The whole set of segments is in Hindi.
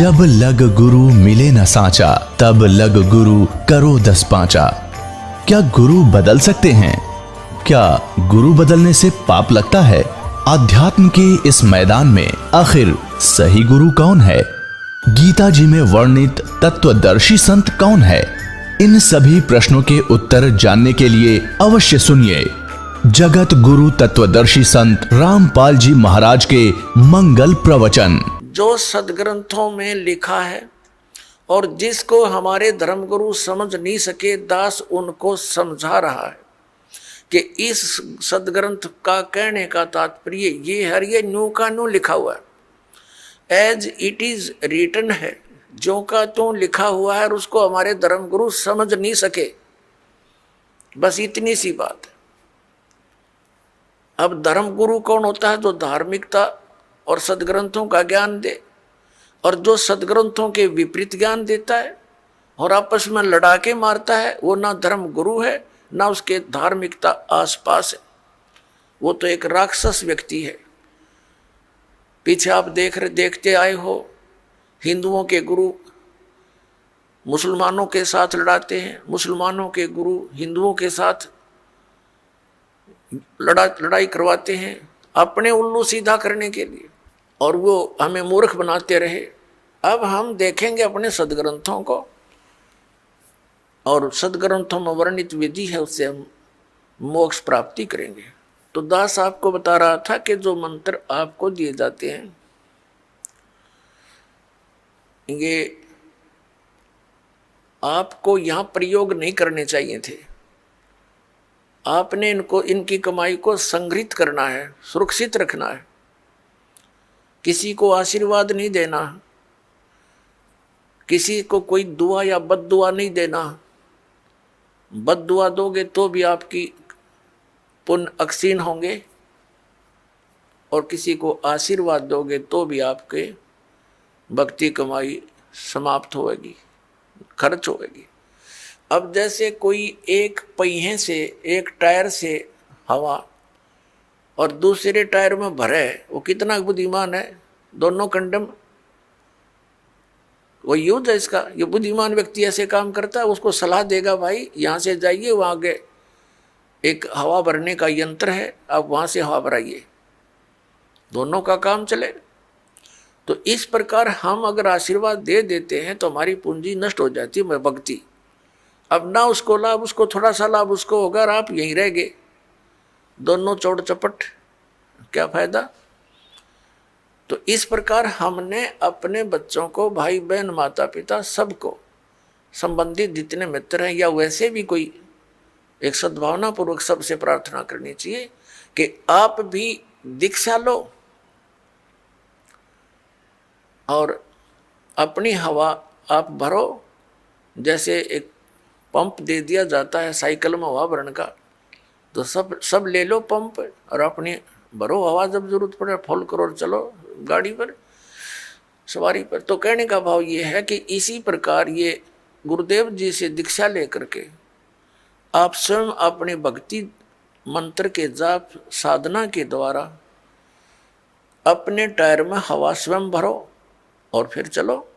जब लग गुरु मिले न साचा, तब लग गुरु करो 10 पांचा। क्या गुरु बदल सकते हैं? क्या गुरु बदलने से पाप लगता है? आध्यात्म के इस मैदान में आखिर सही गुरु कौन है? गीता जी में वर्णित तत्वदर्शी संत कौन है? इन सभी प्रश्नों के उत्तर जानने के लिए अवश्य सुनिए जगत गुरु तत्वदर्शी संत रामपाल जी महाराज के मंगल प्रवचन। जो सदग्रंथों में लिखा है और जिसको हमारे धर्मगुरु समझ नहीं सके, दास उनको समझा रहा है कि इस सदग्रंथ का कहने का तात्पर्य ये है, ये न्यू का न्यू लिखा हुआ है, एज इट इज रिटन है, जो का त्यों लिखा हुआ है और उसको हमारे धर्मगुरु समझ नहीं सके। बस इतनी सी बात है। अब धर्मगुरु कौन होता है? जो धार्मिकता और सदग्रंथों का ज्ञान दे, और जो सदग्रंथों के विपरीत ज्ञान देता है और आपस में लड़ा के मारता है, वो ना धर्म गुरु है ना उसके धार्मिकता आसपास है, वो तो एक राक्षस व्यक्ति है। पीछे आप देखते आए हो, हिंदुओं के गुरु मुसलमानों के साथ लड़ाते हैं, मुसलमानों के गुरु हिंदुओं के साथ लड़ाई करवाते हैं अपने उल्लू सीधा करने के लिए, और वो हमें मूर्ख बनाते रहे। अब हम देखेंगे अपने सदग्रंथों को, और सदग्रंथों में वर्णित विधि है, उससे हम मोक्ष प्राप्ति करेंगे। तो दास आपको बता रहा था कि जो मंत्र आपको दिए जाते हैं, ये आपको यहाँ प्रयोग नहीं करने चाहिए थे। आपने इनकी कमाई को संग्रहित करना है, सुरक्षित रखना है, किसी को आशीर्वाद नहीं देना, किसी को कोई दुआ या बद्दुआ नहीं देना। बद्दुआ दोगे तो भी आपकी पुण्य अक्षीण होंगे, और किसी को आशीर्वाद दोगे तो भी आपके भक्ति कमाई समाप्त होगी, खर्च होगी। अब जैसे कोई एक पहिए से, एक टायर से हवा और दूसरे टायर में भरे, वो कितना बुद्धिमान है, दोनों कंडम, वो युद्ध है इसका। ये बुद्धिमान व्यक्ति ऐसे काम करता है, उसको सलाह देगा, भाई यहाँ से जाइए, वहाँ आगे एक हवा भरने का यंत्र है, आप वहाँ से हवा भराइए, दोनों का काम चले। तो इस प्रकार हम अगर आशीर्वाद दे देते हैं तो हमारी पूंजी नष्ट हो जाती है, मैं भक्ति। अब ना उसको लाभ, उसको थोड़ा सा लाभ उसको होगा, और आप यहीं रह गए, दोनों चौड़ चपट, क्या फायदा। तो इस प्रकार हमने अपने बच्चों को, भाई बहन, माता पिता, सबको, संबंधित जितने मित्र हैं या वैसे भी कोई, एक सद्भावना पूर्वक सबसे प्रार्थना करनी चाहिए कि आप भी दीक्षा लो और अपनी हवा आप भरो। जैसे एक पंप दे दिया जाता है साइकिल में हवा भरने का, तो सब ले लो पंप और अपनी भरो हवा, जब जरूरत पड़े फुल करो और चलो गाड़ी पर, सवारी पर। तो कहने का भाव ये है कि इसी प्रकार ये गुरुदेव जी से दीक्षा लेकर के आप स्वयं अपने भक्ति मंत्र के जाप साधना के द्वारा अपने टायर में हवा स्वयं भरो और फिर चलो।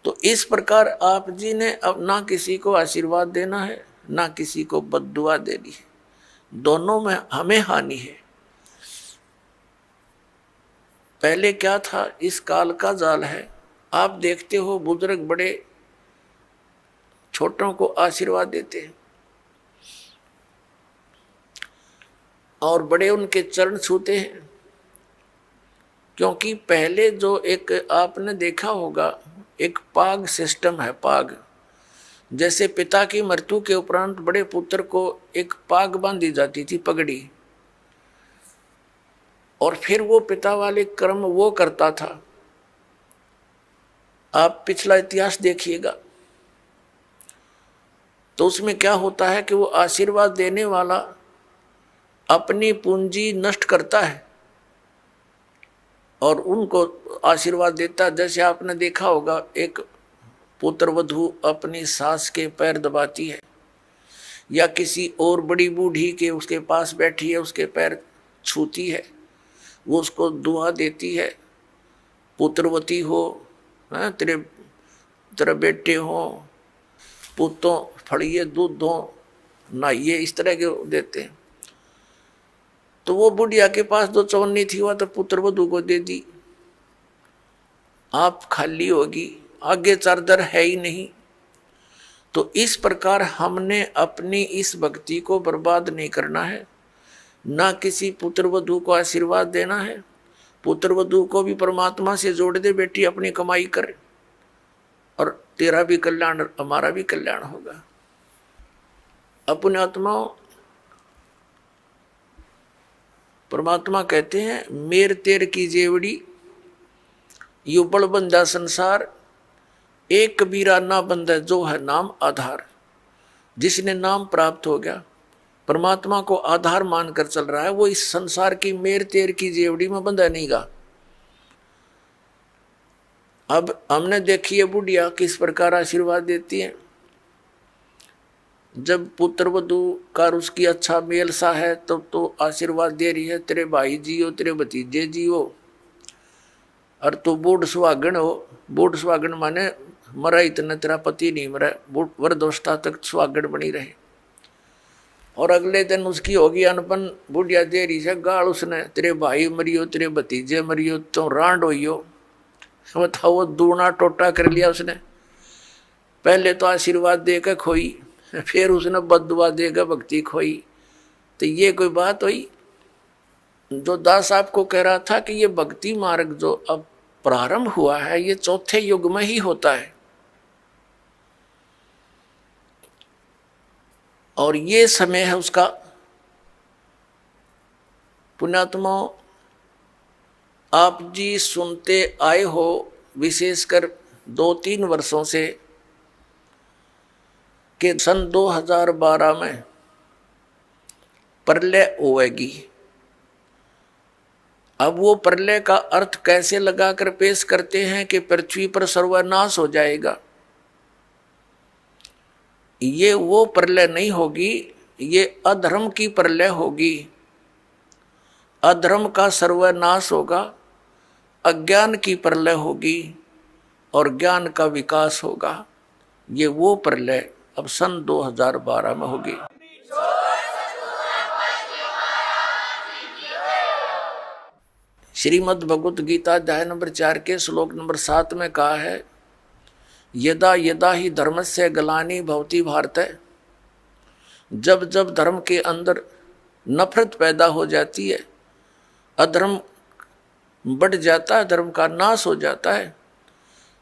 तो इस प्रकार आप जी ने अब ना किसी को आशीर्वाद देना है, ना किसी को बद्दुआ देनी है, दोनों में हमें हानि है। पहले क्या था, इस काल का जाल है। आप देखते हो बुजुर्ग बड़े छोटों को आशीर्वाद देते हैं और बड़े उनके चरण छूते हैं, क्योंकि पहले जो एक आपने देखा होगा, एक पाग सिस्टम है। पाग जैसे पिता की मृत्यु के उपरांत बड़े पुत्र को एक पाग बांधी जाती थी, पगड़ी, और फिर वो पिता वाले कर्म वो करता था। आप पिछला इतिहास देखिएगा तो उसमें क्या होता है कि वो आशीर्वाद देने वाला अपनी पूंजी नष्ट करता है और उनको आशीर्वाद देता। जैसे आपने देखा होगा, एक पुत्र वधू अपनी सास के पैर दबाती है, या किसी और बड़ी बूढ़ी के उसके पास बैठी है उसके पैर छूती है, वो उसको दुआ देती है, पुत्रवती हो तेरे तेरे बेटे हो, पुतों फड़िए दूध दो, नहाइए, इस तरह के देते हैं। तो वो बुढ़िया के पास जो चवन्नी थी वह तो पुत्र वधू को दे दी, आप खाली होगी, आगे चारदर है ही नहीं। तो इस प्रकार हमने अपनी इस भक्ति को बर्बाद नहीं करना है, ना किसी पुत्र वधू को आशीर्वाद देना है। पुत्र वधू को भी परमात्मा से जोड़ दे, बेटी अपनी कमाई कर, और तेरा भी कल्याण हमारा भी कल्याण होगा। अपने आत्माओं, परमात्मा कहते हैं मेर तेर की जेवड़ी, यू बड़ बंदा संसार, एक कबीरा ना बंदा जो है नाम आधार। जिसने नाम प्राप्त हो गया, परमात्मा को आधार मानकर चल रहा है, वो इस संसार की मेर तेर की जेवड़ी में बंधा नहीं गा। अब हमने देखी है बुढ़िया किस प्रकार आशीर्वाद देती है। जब पुत्र वधू का उसकी अच्छा मेल सा है तब तो आशीर्वाद दे रही है, तेरे भाई जियो, तेरे भतीजे जियो, और तू बूढ़ सुहागन हो। बूढ़ सुहागन माने मरा इतना तेरा पति नहीं मरा, वृद्धावस्था तक सुहागन बनी रहे। और अगले दिन उसकी होगी अनपन, बुढ़िया दे रही है गाल उसने, तेरे भाई मरियो, तेरे भतीजे मरियो, तो रांड होइयो। बताओ, वो दूना टोटा कर लिया उसने। पहले तो आशीर्वाद देकर खोई, फिर उसने बददुआ देकर भक्ति खोई। तो ये कोई बात हुई? जो दास आपको कह रहा था कि ये भक्ति मार्ग जो अब प्रारंभ हुआ है, ये चौथे युग में ही होता है। और ये समय है उसका। पुण्यात्माओं, आप जी सुनते आए हो विशेषकर 2-3 वर्षों से कि सन 2012 में प्रलय होएगी। अब वो प्रलय का अर्थ कैसे लगाकर पेश करते हैं कि पृथ्वी पर सर्वनाश हो जाएगा। ये वो प्रलय नहीं होगी, ये अधर्म की प्रलय होगी। अधर्म का सर्वनाश होगा, अज्ञान की प्रलय होगी और ज्ञान का विकास होगा। ये वो प्रलय अब सन 2012 में होगी। श्रीमद् भगवत गीता अध्याय नंबर 4 के श्लोक नंबर 7 में कहा है, यदा यदा ही धर्मस्य ग्लानि भवति भारत। जब जब धर्म के अंदर नफरत पैदा हो जाती है, अधर्म बढ़ जाता है, धर्म का नाश हो जाता है,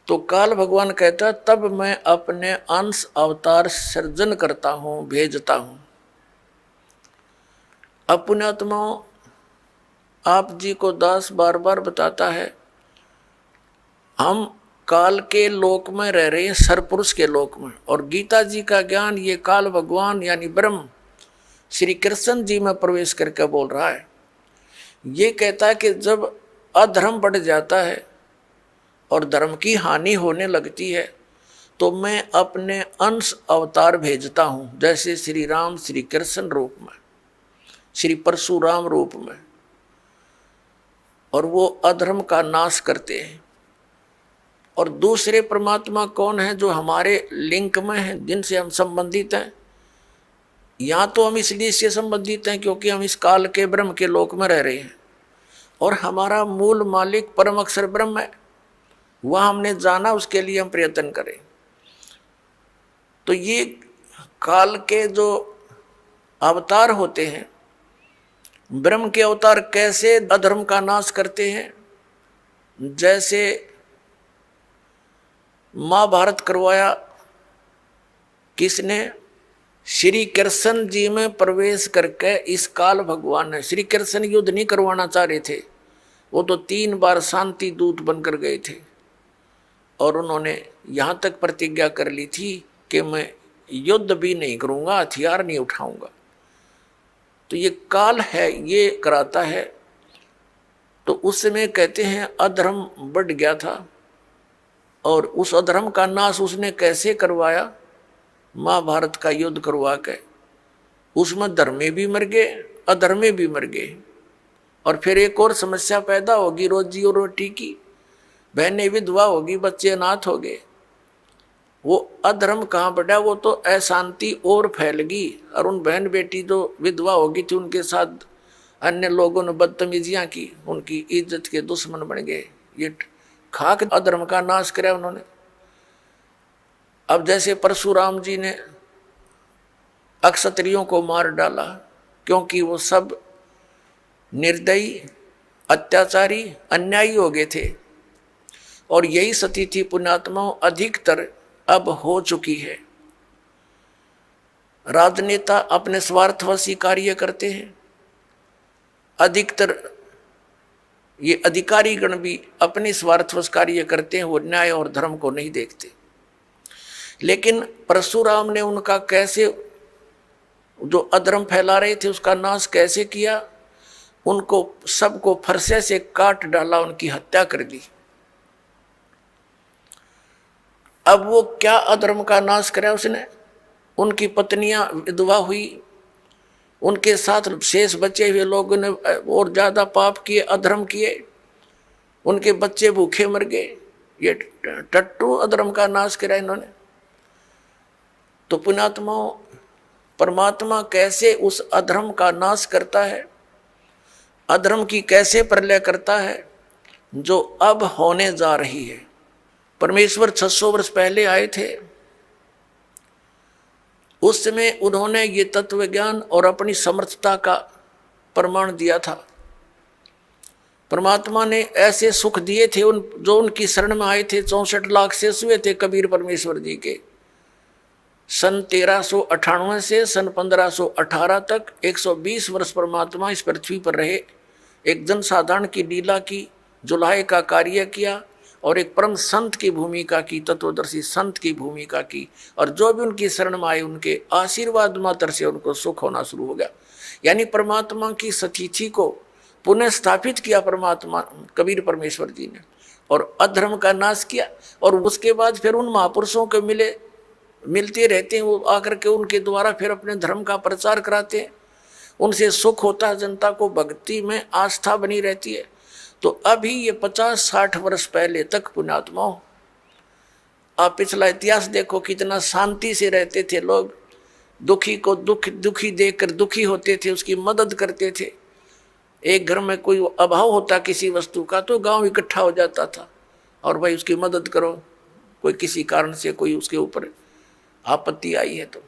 तो काल भगवान कहता है तब मैं अपने अंश अवतार सृजन करता हूं, भेजता हूं। अपने आत्माओं, आप जी को दास बार बार बताता है, हम काल के लोक में रह रहे हैं, सरपुरुष के लोक में। और गीता जी का ज्ञान ये काल भगवान यानी ब्रह्म श्री कृष्ण जी में प्रवेश करके बोल रहा है। ये कहता है कि जब अधर्म बढ़ जाता है और धर्म की हानि होने लगती है तो मैं अपने अंश अवतार भेजता हूँ, जैसे श्री राम श्री कृष्ण रूप में, श्री परशुराम रूप में, और वो अधर्म का नाश करते हैं। और दूसरे परमात्मा कौन है जो हमारे लिंक में हैं, जिनसे हम संबंधित हैं? यहाँ तो हम इसलिए से संबंधित हैं क्योंकि हम इस काल के ब्रह्म के लोक में रह रहे हैं और हमारा मूल मालिक परम अक्षर ब्रह्म है। वह हमने जाना, उसके लिए हम प्रयत्न करें। तो ये काल के जो अवतार होते हैं, ब्रह्म के अवतार कैसे अधर्म का नाश करते हैं? जैसे महाभारत करवाया किसने? श्री कृष्ण जी में प्रवेश करके इस काल भगवान ने। श्री कृष्ण युद्ध नहीं करवाना चाह रहे थे, वो तो 3 बार शांति दूत बनकर गए थे और उन्होंने यहाँ तक प्रतिज्ञा कर ली थी कि मैं युद्ध भी नहीं करूँगा, हथियार नहीं उठाऊंगा। तो ये काल है, ये कराता है। तो उस समय कहते हैं अधर्म बढ़ गया था और उस अधर्म का नाश उसने कैसे करवाया? महाभारत का युद्ध करवा के। उसमें धर्मे भी मर गए, अधर्मे भी मर गए। और फिर एक और समस्या पैदा होगी रोजी और रोटी की। बहनें विधवा होगी, बच्चे अनाथ हो गए, वो अधर्म कहाँ बढ़ा, वो तो अशांति और फैलगी। और उन बहन बेटी जो विधवा होगी थी उनके साथ अन्य लोगों ने बदतमीजियां की, उनकी इज्जत के दुश्मन बन गए। ये खाक अधर्म का नाश किया उन्होंने। अब जैसे परशुराम जी ने अक्षत्रियों को मार डाला, क्योंकि वो सब निर्दयी, अत्याचारी, अन्यायी हो गए थे। और यही स्थिति पुण्यात्माओं अधिकतर अब हो चुकी है। राजनेता अपने स्वार्थवशी कार्य करते हैं, अधिकतर ये अधिकारी गण भी अपने स्वार्थवश कार्य करते हैं, वो न्याय और धर्म को नहीं देखते। लेकिन परशुराम ने उनका कैसे, जो अधर्म फैला रहे थे उसका नाश कैसे किया, उनको सबको फरसे से काट डाला, उनकी हत्या कर दी। अब वो क्या अधर्म का नाश करे उसने, उनकी पत्नियां विधवा हुई, उनके साथ शेष बचे हुए लोगों ने और ज्यादा पाप किए, अधर्म किए, उनके बच्चे भूखे मर गए। ये टट्टू अधर्म का नाश किया इन्होंने। तो पुण्यात्माओं, परमात्मा कैसे उस अधर्म का नाश करता है, अधर्म की कैसे प्रलय करता है जो अब होने जा रही है। परमेश्वर 600 वर्ष पहले आए थे, उस समय उन्होंने ये तत्व ज्ञान और अपनी समर्थता का प्रमाण दिया था। परमात्मा ने ऐसे सुख दिए थे जो उनकी शरण में आए थे। 64 लाख शेष हुए थे कबीर परमेश्वर जी के। सन 1398 से सन 1518 तक 120 वर्ष परमात्मा इस पृथ्वी पर रहे, एक जनसाधारण की लीला की, जुलाहे का कार्य किया और एक परम संत की भूमिका की, तत्वदर्शी संत की भूमिका की। और जो भी उनकी शरण में आए उनके आशीर्वाद मात्र से उनको सुख होना शुरू हो गया। यानी परमात्मा की सतीथि को पुनः स्थापित किया परमात्मा कबीर परमेश्वर जी ने, और अधर्म का नाश किया। और उसके बाद फिर उन महापुरुषों के मिलते रहते हैं, वो आकर के उनके द्वारा फिर अपने धर्म का प्रचार कराते हैं, उनसे सुख होता है, जनता को भक्ति में आस्था बनी रहती है। तो अभी ये 50-60 वर्ष पहले तक पुण्यात्माओं, आप पिछला इतिहास देखो, कितना शांति से रहते थे लोग, दुखी को दुखी देखकर दुखी होते थे, उसकी मदद करते थे। एक घर में कोई अभाव होता किसी वस्तु का तो गांव इकट्ठा हो जाता था और भाई उसकी मदद करो, कोई किसी कारण से कोई उसके ऊपर आपत्ति आई है तो।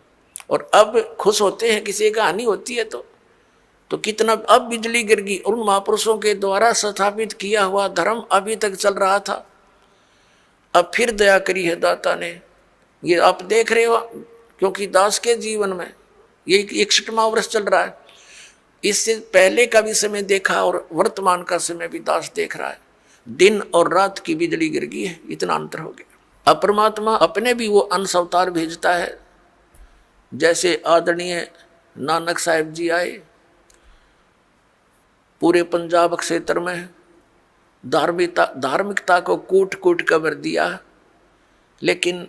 और अब खुश होते हैं किसी का हानि होती है तो कितना अब बिजली गिर गई। उन महापुरुषों के द्वारा स्थापित किया हुआ धर्म अभी तक चल रहा था, अब फिर दया करी है दाता ने। ये आप देख रहे हो, क्योंकि दास के जीवन में ये 61वां वर्ष चल रहा है। इससे पहले का भी समय देखा और वर्तमान का समय भी दास देख रहा है। दिन और रात की बिजली गिर गई है, इतना अंतर हो गया। अब परमात्मा अपने भी वो अंश अवतार भेजता है। जैसे आदरणीय नानक साहिब जी आए, पूरे पंजाब क्षेत्र में धार्मिकता को कूट कूट कर भर दिया। लेकिन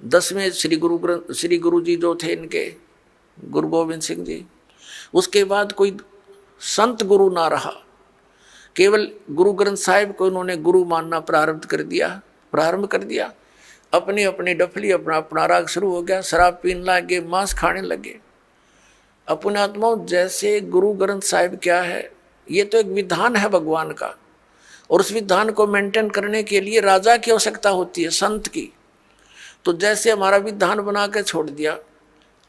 10वें श्री गुरु जी जो थे इनके, गुरु गोविंद सिंह जी, उसके बाद कोई संत गुरु ना रहा। केवल गुरु ग्रंथ साहिब को उन्होंने गुरु मानना प्रारंभ कर दिया। अपनी अपनी डफली, अपना अपना राग शुरू हो गया, शराब पीने लगे, मांस खाने लगे। अपने आत्माओं, जैसे गुरु ग्रंथ साहिब क्या है, ये तो एक विधान है भगवान का, और उस विधान को मेंटेन करने के लिए राजा की आवश्यकता होती है, संत की। तो जैसे हमारा विधान बना के छोड़ दिया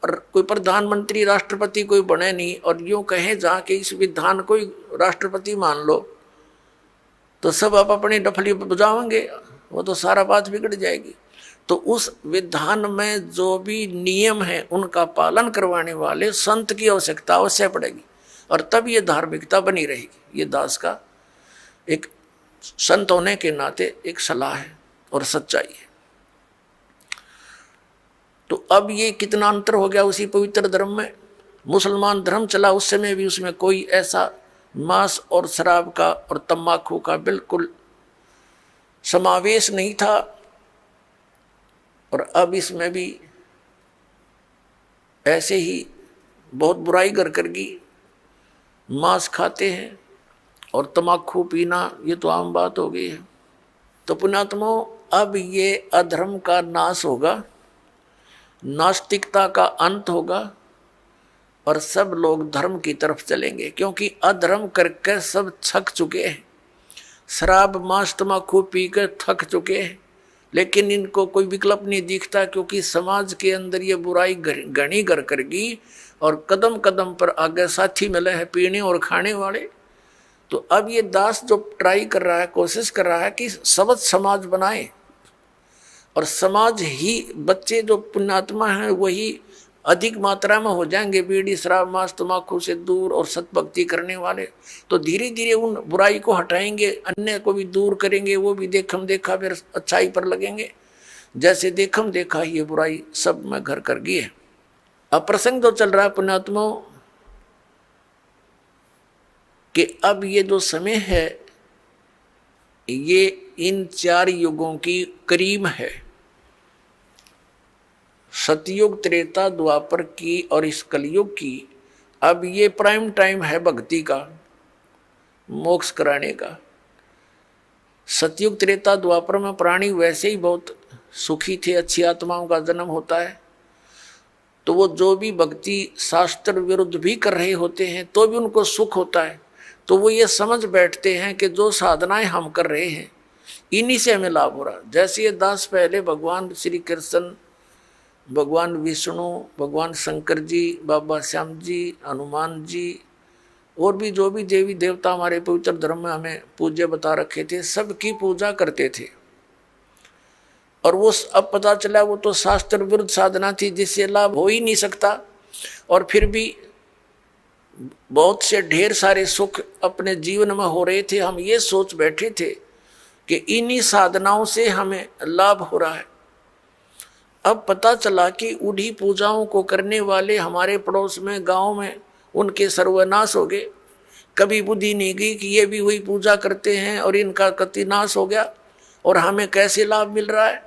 और कोई प्रधानमंत्री राष्ट्रपति कोई बने नहीं, और यूँ कहें जहाँ कि इस विधान को राष्ट्रपति मान लो, तो सब आप अपनी डफली बजाओगे, वो तो सारा बात बिगड़ जाएगी। तो उस विधान में जो भी नियम है उनका पालन करवाने वाले संत की आवश्यकता अवश्य पड़ेगी, और तब ये धार्मिकता बनी रहेगी। ये दास का एक संत होने के नाते एक सलाह है और सच्चाई है। तो अब ये कितना अंतर हो गया उसी पवित्र धर्म में। मुसलमान धर्म चला उस समय भी, उसमें कोई ऐसा मांस और शराब का और तम्बाकू का बिल्कुल समावेश नहीं था, और अब इसमें भी ऐसे ही बहुत बुराई करगी, मांस खाते हैं और तम्बाकू पीना, ये तो आम बात हो गई है। तो पुण्यात्माओं, अब ये अधर्म का नाश होगा, नास्तिकता का अंत होगा और सब लोग धर्म की तरफ चलेंगे, क्योंकि अधर्म करके सब थक चुके हैं, शराब मांस तम्बाकू पी कर थक चुके हैं, लेकिन इनको कोई विकल्प नहीं दिखता, क्योंकि समाज के अंदर ये बुराई घनी कर करगी और कदम कदम पर आगे साथी मिले हैं पीने और खाने वाले। तो अब ये दास जो ट्राई कर रहा है, कोशिश कर रहा है कि सबज समाज बनाए, और समाज ही बच्चे जो पुण्यात्मा हैं वही अधिक मात्रा में हो जाएंगे बीड़ी शराब मांस तम्बाकू से दूर और सतभक्ति करने वाले। तो धीरे धीरे उन बुराई को हटाएंगे, अन्य को भी दूर करेंगे, वो भी देखम देखा फिर अच्छाई पर लगेंगे। जैसे देखम देखा ये बुराई सब में घर कर गई है। अब प्रसंग जो चल रहा है पुण्यात्माओं कि अब ये जो समय है ये इन 4 युगों की करीब है, सतयुग त्रेता द्वापर की और इस कलयुग की। अब ये प्राइम टाइम है भक्ति का, मोक्ष कराने का। सतयुग त्रेता द्वापर में प्राणी वैसे ही बहुत सुखी थे, अच्छी आत्माओं का जन्म होता है, तो वो जो भी भक्ति शास्त्र विरुद्ध भी कर रहे होते हैं तो भी उनको सुख होता है। तो वो ये समझ बैठते हैं कि जो साधनाएं हम कर रहे हैं इन्हीं से हमें लाभ हो रहा। जैसे ये दास पहले भगवान श्री कृष्ण, भगवान विष्णु, भगवान शंकर जी, बाबा श्याम जी, हनुमान जी और भी जो भी देवी देवता हमारे पवित्र धर्म में हमें पूज्य बता रखे थे, सबकी पूजा करते थे। और वो अब पता चला वो तो शास्त्र विरुद्ध साधना थी जिससे लाभ हो ही नहीं सकता, और फिर भी बहुत से ढेर सारे सुख अपने जीवन में हो रहे थे। हम ये सोच बैठे थे कि इन्हीं साधनाओं से हमें लाभ हो रहा है। अब पता चला कि उन्हीं पूजाओं को करने वाले हमारे पड़ोस में गांव में उनके सर्वनाश हो गए। कभी बुद्धि नहीं गई कि ये भी वही पूजा करते हैं और इनका कति नाश हो गया और हमें कैसे लाभ मिल रहा है।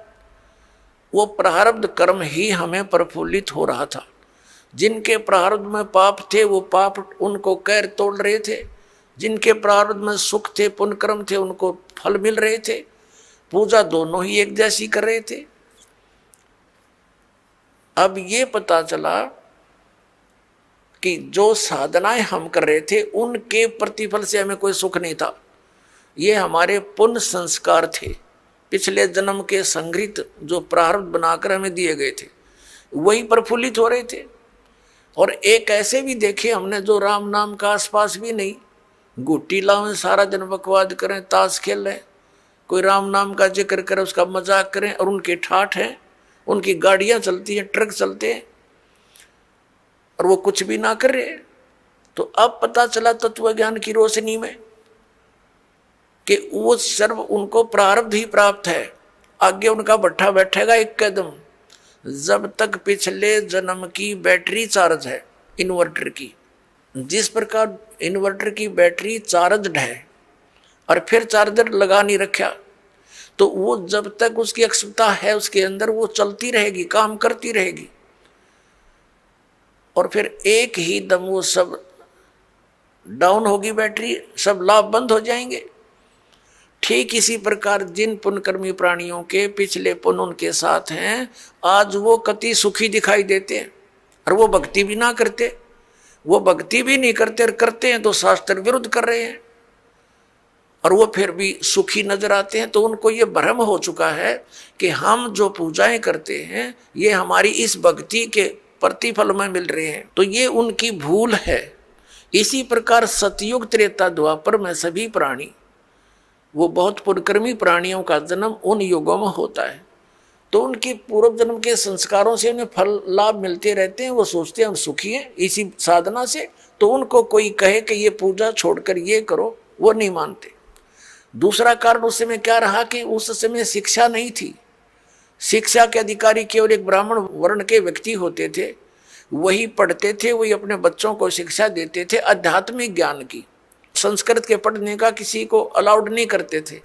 वो प्रारब्ध कर्म ही हमें प्रफुल्लित हो रहा था। जिनके प्रारब्ध में पाप थे वो पाप उनको कैर तोड़ रहे थे, जिनके प्रारब्ध में सुख थे पुण्य कर्म थे उनको फल मिल रहे थे। पूजा दोनों ही एक जैसी कर रहे थे। अब ये पता चला कि जो साधनाएं हम कर रहे थे उनके प्रतिफल से हमें कोई सुख नहीं था। ये हमारे पुण्य संस्कार थे, पिछले जन्म के संग्रहित जो प्रारब्ध बनाकर हमें दिए गए थे वही प्रफुल्लित हो रहे थे। और एक ऐसे भी देखे हमने जो राम नाम का आसपास भी नहीं, गुट्टी लावें सारा दिन बकवाद करें, ताश खेल लें, कोई राम नाम का जिक्र करे उसका मजाक करें, और उनके ठाठ हैं, उनकी गाड़ियां चलती हैं, ट्रक चलते हैं और वो कुछ भी ना कर रहे। तो अब पता चला तत्व ज्ञान की रोशनी में कि वो सर्व उनको प्रारब्ध ही प्राप्त है। आगे उनका भट्ठा बैठेगा एक कदम, जब तक पिछले जन्म की बैटरी चार्ज है इन्वर्टर की। जिस प्रकार इन्वर्टर की बैटरी चार्जड है और फिर चार्जर लगा नहीं रखा, तो वो जब तक उसकी अक्षमता है उसके अंदर वो चलती रहेगी, काम करती रहेगी, और फिर एक ही दम वो सब डाउन होगी बैटरी, सब लाभ बंद हो जाएंगे। ठीक इसी प्रकार जिन पुण्यकर्मी प्राणियों के पिछले पुण्य उनके साथ हैं, आज वो कति सुखी दिखाई देते हैं और वो भक्ति भी ना करते, वो भक्ति भी नहीं करते और करते हैं तो शास्त्र विरुद्ध कर रहे हैं, और वो फिर भी सुखी नजर आते हैं। तो उनको ये भ्रम हो चुका है कि हम जो पूजाएं करते हैं ये हमारी इस भक्ति के प्रतिफल में मिल रहे हैं, तो ये उनकी भूल है। इसी प्रकार सतयुग त्रेता द्वापर में सभी प्राणी, वो बहुत पुण्यकर्मी प्राणियों का जन्म उन युगों में होता है, तो उनके पूर्व जन्म के संस्कारों से उन्हें फल लाभ मिलते रहते हैं। वो सोचते हैं हम सुखी हैं इसी साधना से, तो उनको कोई कहे कि ये पूजा छोड़कर ये करो, वो नहीं मानते। दूसरा कारण उस समय क्या रहा कि उस समय शिक्षा नहीं थी। शिक्षा के अधिकारी केवल एक ब्राह्मण वर्ण के व्यक्ति होते थे, वही पढ़ते थे, वही अपने बच्चों को शिक्षा देते थे आध्यात्मिक ज्ञान की। संस्कृत के पढ़ने का किसी को अलाउड नहीं करते थे।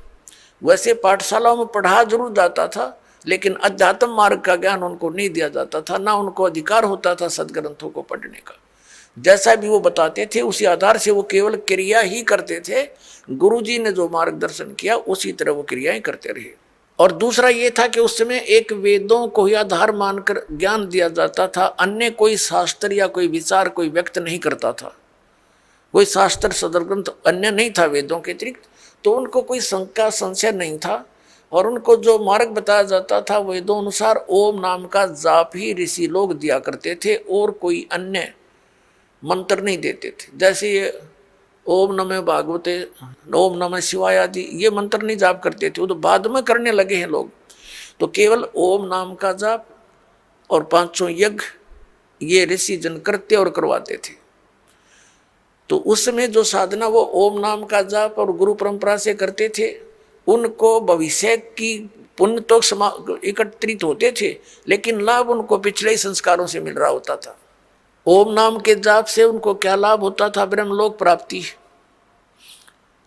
वैसे पाठशालाओं में पढ़ा जरूर जाता था, लेकिन अध्यात्म मार्ग का ज्ञान उनको नहीं दिया जाता था, ना उनको अधिकार होता था सदग्रंथों को पढ़ने का। जैसा भी वो बताते थे उसी आधार से वो केवल क्रिया ही करते थे। गुरुजी ने जो मार्गदर्शन किया उसी तरह वो क्रियाएं करते रहे। और दूसरा ये था कि उस समय एक वेदों को ही आधार मानकर ज्ञान दिया जाता था, अन्य कोई शास्त्र या कोई विचार कोई व्यक्त नहीं करता था। कोई शास्त्र सदर ग्रंथ अन्य नहीं था वेदों के अतिरिक्त, तो उनको कोई शंका संशय नहीं था। और उनको जो मार्ग बताया जाता था वेदों अनुसार ओम नाम का जाप ही ऋषि लोग दिया करते थे, और कोई अन्य मंत्र नहीं देते थे। जैसे ये ओम नमः भागवते, ओम नमः शिवाय आदि ये मंत्र नहीं जाप करते थे, वो तो बाद में करने लगे हैं लोग। तो केवल ओम नाम का जाप और 500 यज्ञ ये ऋषि जन करते और करवाते थे। तो उस समय जो साधना वो ओम नाम का जाप और गुरु परंपरा से करते थे, उनको भविष्य की पुण्य तो एकत्रित होते थे, लेकिन लाभ उनको पिछले ही संस्कारों से मिल रहा होता था। ओम नाम के जाप से उनको क्या लाभ होता था? ब्रह्मलोक प्राप्ति।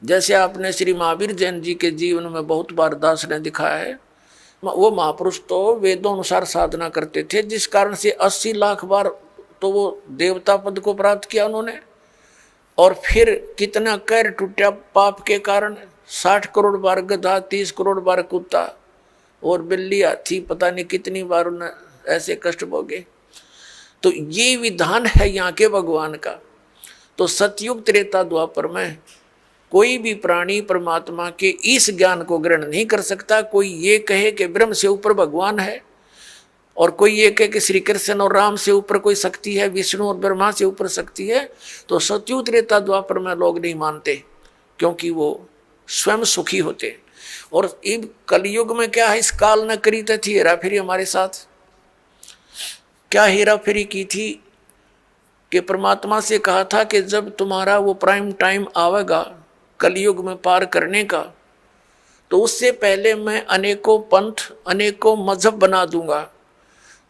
जैसे आपने श्री महावीर जैन जी के जीवन में बहुत बार दास ने दिखाया है, वो महापुरुष तो वेदों अनुसार साधना करते थे, जिस कारण से 80 लाख बार तो वो देवता पद को प्राप्त किया उन्होंने। और फिर कितना कैर टूटा पाप के कारण, 60 करोड़ बार गधा, 30 करोड़ बार कुत्ता और बिल्ली हाथी, पता नहीं कितनी बार उन्हें ऐसे कष्ट भोगे। तो ये विधान है यहाँ के भगवान का। तो सतयुग त्रेता द्वापर में कोई भी प्राणी परमात्मा के इस ज्ञान को ग्रहण नहीं कर सकता। कोई ये कहे कि ब्रह्म से ऊपर भगवान है, और कोई ये कहे कि श्री कृष्ण और राम से ऊपर कोई शक्ति है, विष्णु और ब्रह्मा से ऊपर शक्ति है, तो सतयुग त्रेता द्वापर में लोग नहीं मानते, क्योंकि वो स्वयं सुखी होते। और इस कलयुग में क्या है, इस काल न करी थी हेरा फेरी हमारे साथ। क्या हेरा फेरी की थी कि परमात्मा से कहा था कि जब तुम्हारा वो प्राइम टाइम आवेगा कलयुग में पार करने का, तो उससे पहले मैं अनेकों पंथ अनेकों मजहब बना दूंगा,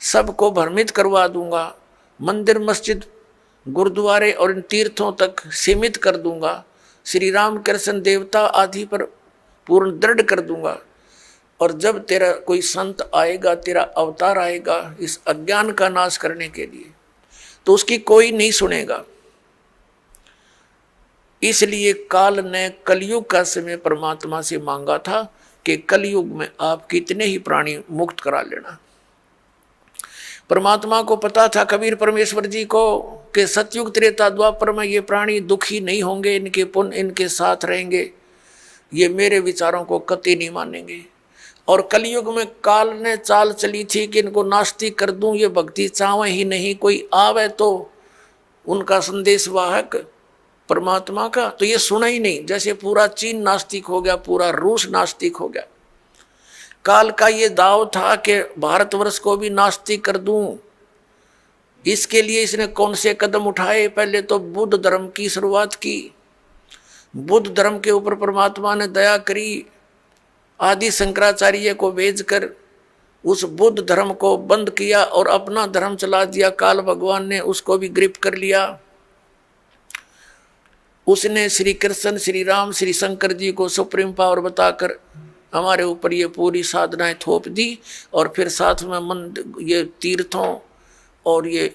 सबको भ्रमित करवा दूंगा, मंदिर मस्जिद गुरुद्वारे और इन तीर्थों तक सीमित कर दूंगा, श्री राम कृष्ण देवता आदि पर पूर्ण दृढ़ कर दूंगा। और जब तेरा कोई संत आएगा, तेरा अवतार आएगा इस अज्ञान का नाश करने के लिए, तो उसकी कोई नहीं सुनेगा। इसलिए काल ने कलयुग का समय परमात्मा से मांगा था कि कलयुग में आप कितने ही प्राणी मुक्त करा लेना। परमात्मा को पता था, कबीर परमेश्वर जी को, कि सतयुग त्रेता द्वापर में ये प्राणी दुखी नहीं होंगे, इनके पुण्य इनके साथ रहेंगे, ये मेरे विचारों को कतई नहीं मानेंगे। और कलयुग में काल ने चाल चली थी कि इनको नास्तिक कर दूं, ये भक्ति चाहे ही नहीं, कोई आवे तो उनका संदेश वाहक परमात्मा का, तो ये सुना ही नहीं। जैसे पूरा चीन नास्तिक हो गया, पूरा रूस नास्तिक हो गया। काल का ये दाव था कि भारतवर्ष को भी नास्तिक कर दूं। इसके लिए इसने कौन से कदम उठाए? पहले तो बुद्ध धर्म की शुरुआत की। बुद्ध धर्म के ऊपर परमात्मा ने दया करी, आदि शंकराचार्य को भेजकर उस बुद्ध धर्म को बंद किया और अपना धर्म चला दिया। काल भगवान ने उसको भी ग्रिप कर लिया। उसने श्री कृष्ण, श्री राम, श्री शंकर जी को सुप्रीम पावर बताकर हमारे ऊपर ये पूरी साधनाएं थोप दी, और फिर साथ में मंदिर, ये तीर्थों और ये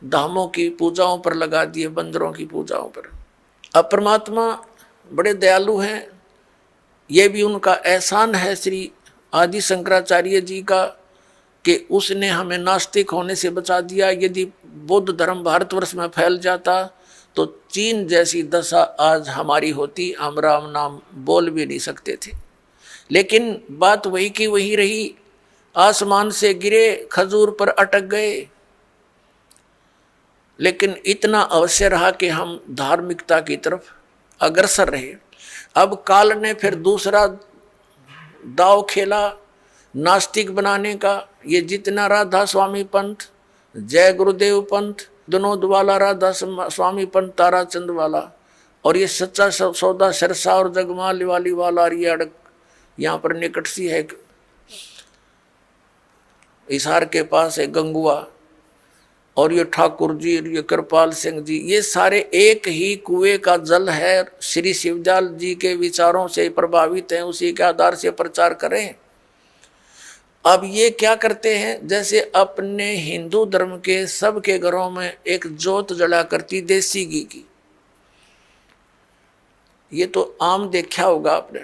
धामों की पूजाओं पर लगा दिए, बंदरों की पूजाओं पर। अब परमात्मा बड़े दयालु हैं, ये भी उनका एहसान है श्री आदि शंकराचार्य जी का कि उसने हमें नास्तिक होने से बचा दिया। यदि बौद्ध धर्म भारतवर्ष में फैल जाता तो चीन जैसी दशा आज हमारी होती, हम राम नाम बोल भी नहीं सकते थे। लेकिन बात वही की वही रही, आसमान से गिरे, खजूर पर अटक गए। लेकिन इतना अवश्य रहा कि हम धार्मिकता की तरफ अग्रसर रहे। अब काल ने फिर दूसरा दाव खेला नास्तिक बनाने का। ये जितना राधा स्वामी पंथ, जय गुरुदेव पंथ, विनोद वाला राधा स्वामी पंथ, ताराचंद वाला, और ये सच्चा सौदा सरसा और जगमाल वाली वाला, और ये अड़क यहाँ पर निकट सी है हिसार के पास है गंगुआ, और ये ठाकुर जी, ये कृपाल सिंह जी, ये सारे एक ही कुएं का जल है। श्री शिवजाल जी के विचारों से प्रभावित हैं, उसी के आधार से प्रचार करें। अब ये क्या करते हैं, जैसे अपने हिंदू धर्म के सबके घरों में एक जोत जला करती देसी घी की, ये तो आम देखा होगा आपने।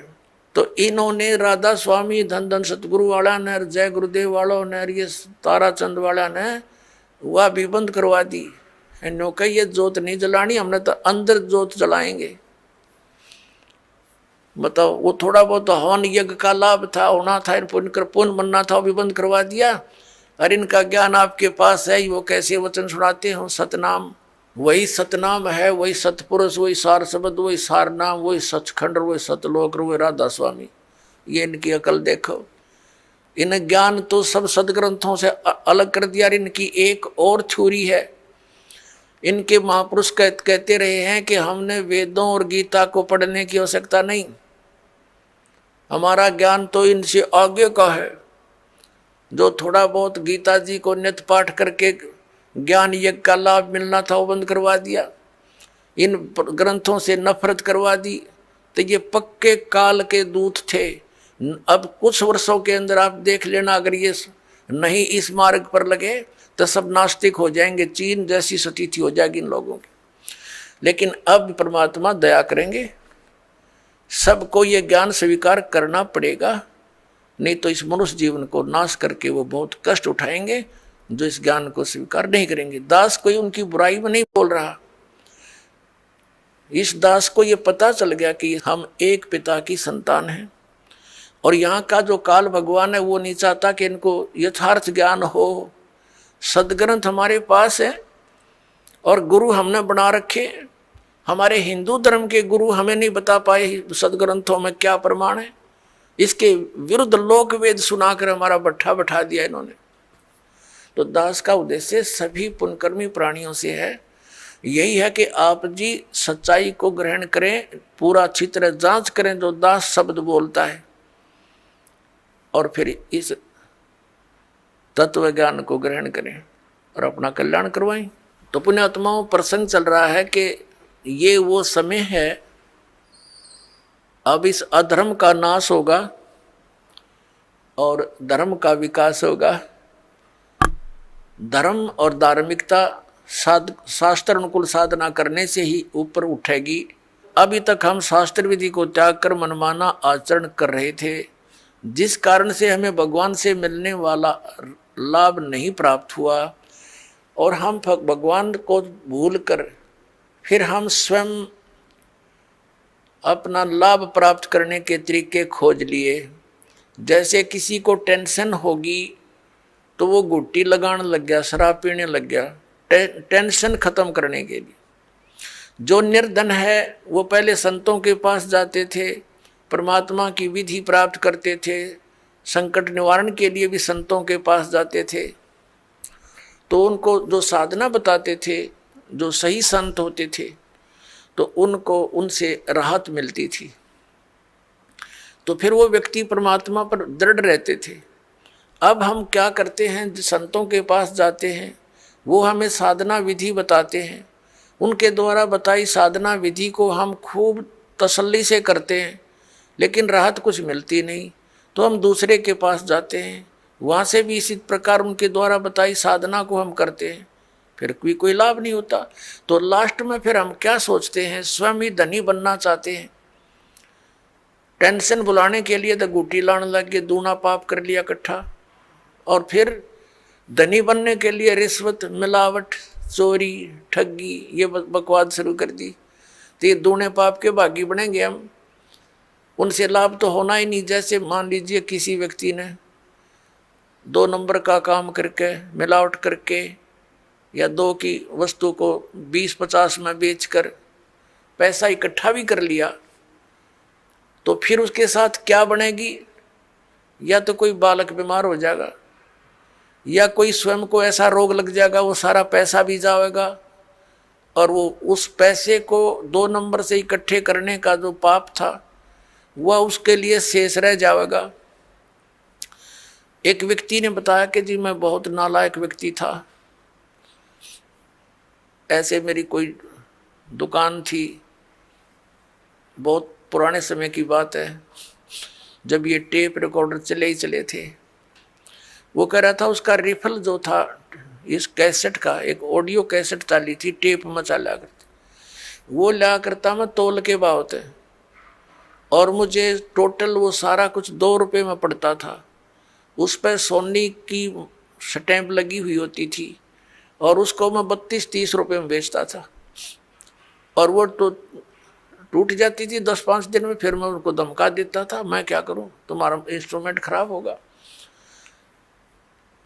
तो इन्होंने राधा स्वामी, धन धन सतगुरु वाला ने, जय गुरुदेव वालों ने, ये ताराचंद वाला ने वह भी बंद करवा दी। इन्हों कही ये जोत नहीं जलानी, हमने तो अंदर जोत जलाएंगे। बताओ, वो थोड़ा बहुत हवन यज्ञ का लाभ था, होना था, पुण्य बनना था, वो भी बंद करवा दिया। और इनका ज्ञान आपके पास है, वो कैसे वचन सुनाते हो, सतनाम वही सतनाम है, वही सतपुरुष, वही सार शब्द, वही सार नाम, वही सचखंड, वही सतलोक, वही राधा स्वामी। ये इनकी अकल देखो। इन ज्ञान तो सब सदग्रंथों से अलग कर दिया। इनकी एक और थ्योरी है। इनके महापुरुष कहते रहे हैं कि हमने वेदों और गीता को पढ़ने की आवश्यकता नहीं, हमारा ज्ञान तो इनसे आगे का है। जो थोड़ा बहुत गीता जी को नित्य पाठ करके ज्ञान यज्ञ का लाभ मिलना था, वो बंद करवा दिया। इन ग्रंथों से नफरत करवा दी। तो ये पक्के काल के दूत थे। अब कुछ वर्षों के अंदर आप देख लेना, अगर ये नहीं इस मार्ग पर लगे तो सब नास्तिक हो जाएंगे, चीन जैसी स्थिति हो जाएगी इन लोगों की। लेकिन अब परमात्मा दया करेंगे, सबको ये ज्ञान स्वीकार करना पड़ेगा, नहीं तो इस मनुष्य जीवन को नाश करके वो बहुत कष्ट उठाएंगे जो इस ज्ञान को स्वीकार नहीं करेंगे। दास कोई उनकी बुराई में नहीं बोल रहा। इस दास को ये पता चल गया कि हम एक पिता की संतान हैं, और यहाँ का जो काल भगवान है वो नहीं चाहता कि इनको यथार्थ ज्ञान हो। सदग्रंथ हमारे पास है और गुरु हमने बना रखे। हमारे हिंदू धर्म के गुरु हमें नहीं बता पाए सदग्रंथों में क्या प्रमाण है, इसके विरुद्ध लोक वेद सुनाकर हमारा बट्ठा बैठा दिया इन्होंने। तो दास का उद्देश्य सभी पुण्यकर्मी प्राणियों से है, यही है कि आप जी सच्चाई को ग्रहण करें, पूरा अच्छी तरह जांच करें जो दास शब्द बोलता है, और फिर इस तत्व ज्ञान को ग्रहण करें और अपना कल्याण करवाएं। तो पुण्यात्माओं, प्रसंग चल रहा है कि ये वो समय है, अब इस अधर्म का नाश होगा और धर्म का विकास होगा। धर्म और धार्मिकता शास्त्र अनुकूल साधना करने से ही ऊपर उठेगी। अभी तक हम शास्त्र विधि को त्याग कर मनमाना आचरण कर रहे थे, जिस कारण से हमें भगवान से मिलने वाला लाभ नहीं प्राप्त हुआ, और हम भगवान को भूलकर फिर हम स्वयं अपना लाभ प्राप्त करने के तरीके खोज लिए। जैसे किसी को टेंशन होगी तो वो गुट्टी लगाने लग गया, शराब पीने लग गया, टेंशन खत्म करने के लिए। जो निर्धन है वो पहले संतों के पास जाते थे, परमात्मा की विधि प्राप्त करते थे, संकट निवारण के लिए भी संतों के पास जाते थे। तो उनको जो साधना बताते थे, जो सही संत होते थे, तो उनको उनसे राहत मिलती थी। तो फिर वो व्यक्ति परमात्मा पर दृढ़ रहते थे। अब हम क्या करते हैं, संतों के पास जाते हैं, वो हमें साधना विधि बताते हैं, उनके द्वारा बताई साधना विधि को हम खूब तसल्ली से करते हैं, लेकिन राहत कुछ मिलती नहीं। तो हम दूसरे के पास जाते हैं, वहाँ से भी इसी प्रकार उनके द्वारा बताई साधना को हम करते हैं, फिर कोई लाभ नहीं होता। तो लास्ट में फिर हम क्या सोचते हैं, स्वयं ही धनी बनना चाहते हैं। टेंशन बुलाने के लिए तो गुटी लाने लग गए, दूना पाप कर लिया इकट्ठा, और फिर धनी बनने के लिए रिश्वत, मिलावट, चोरी, ठगी, ये बकवाद शुरू कर दी। तो ये दूने पाप के भागी बनेंगे हम, उनसे लाभ तो होना ही नहीं। जैसे मान लीजिए किसी व्यक्ति ने 2 नंबर का काम करके, मिलावट करके, या 2 की वस्तु को 20-50 में बेचकर पैसा इकट्ठा भी कर लिया, तो फिर उसके साथ क्या बनेगी? या तो कोई बालक बीमार हो जाएगा, या कोई स्वयं को ऐसा रोग लग जाएगा, वो सारा पैसा भी जाएगा, और वो उस पैसे को 2 नंबर से इकट्ठे करने का जो पाप था वह उसके लिए शेष रह जाएगा। एक व्यक्ति ने बताया कि जी मैं बहुत नालायक व्यक्ति था, ऐसे मेरी कोई दुकान थी, बहुत पुराने समय की बात है, जब ये टेप रिकॉर्डर चले ही चले थे। वो कह रहा था उसका रिफल जो था इस कैसेट का, एक ऑडियो कैसेट चाली थी, टेप में चला करती, वो ला करता मैं तोल के बावत है, और मुझे टोटल वो सारा कुछ 2 रुपये में पड़ता था। उस पर सोनी की स्टैंप लगी हुई होती थी, और उसको मैं 32-30 रुपये में बेचता था, और वो तो टूट जाती थी 10-5 दिन में। फिर मैं उनको धमका देता था, मैं क्या करूं, तुम्हारा इंस्ट्रूमेंट खराब होगा।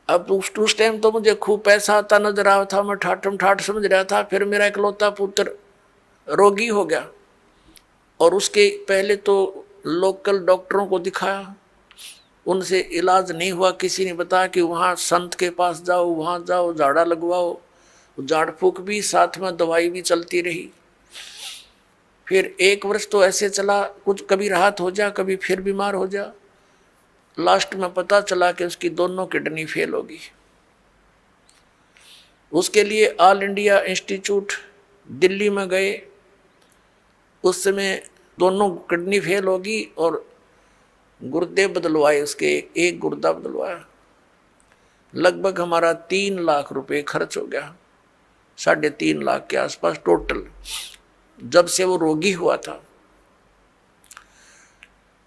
अब उस टाइम तो मुझे खूब पैसा आता नजर आ था, मैं ठाठम ठाठ समझ रहा था। फिर मेरा इकलौता पुत्र रोगी हो गया, और उसके पहले तो लोकल डॉक्टरों को दिखाया, उनसे इलाज नहीं हुआ। किसी ने बताया कि वहाँ संत के पास जाओ, वहाँ जाओ, झाड़ा लगवाओ, झाड़ फूक भी साथ में दवाई भी चलती रही। फिर 1 वर्ष तो ऐसे चला, कुछ कभी राहत हो जा, कभी फिर बीमार हो जा। लास्ट में पता चला कि उसकी दोनों किडनी फेल होगी। उसके लिए ऑल इंडिया इंस्टीट्यूट दिल्ली में गए। उस समय दोनों किडनी फेल होगी और गुर्दे बदलवाए, उसके एक गुर्दा बदलवाया। लगभग हमारा 3 लाख रुपए खर्च हो गया, 3.5 लाख के आसपास टोटल, जब से वो रोगी हुआ था।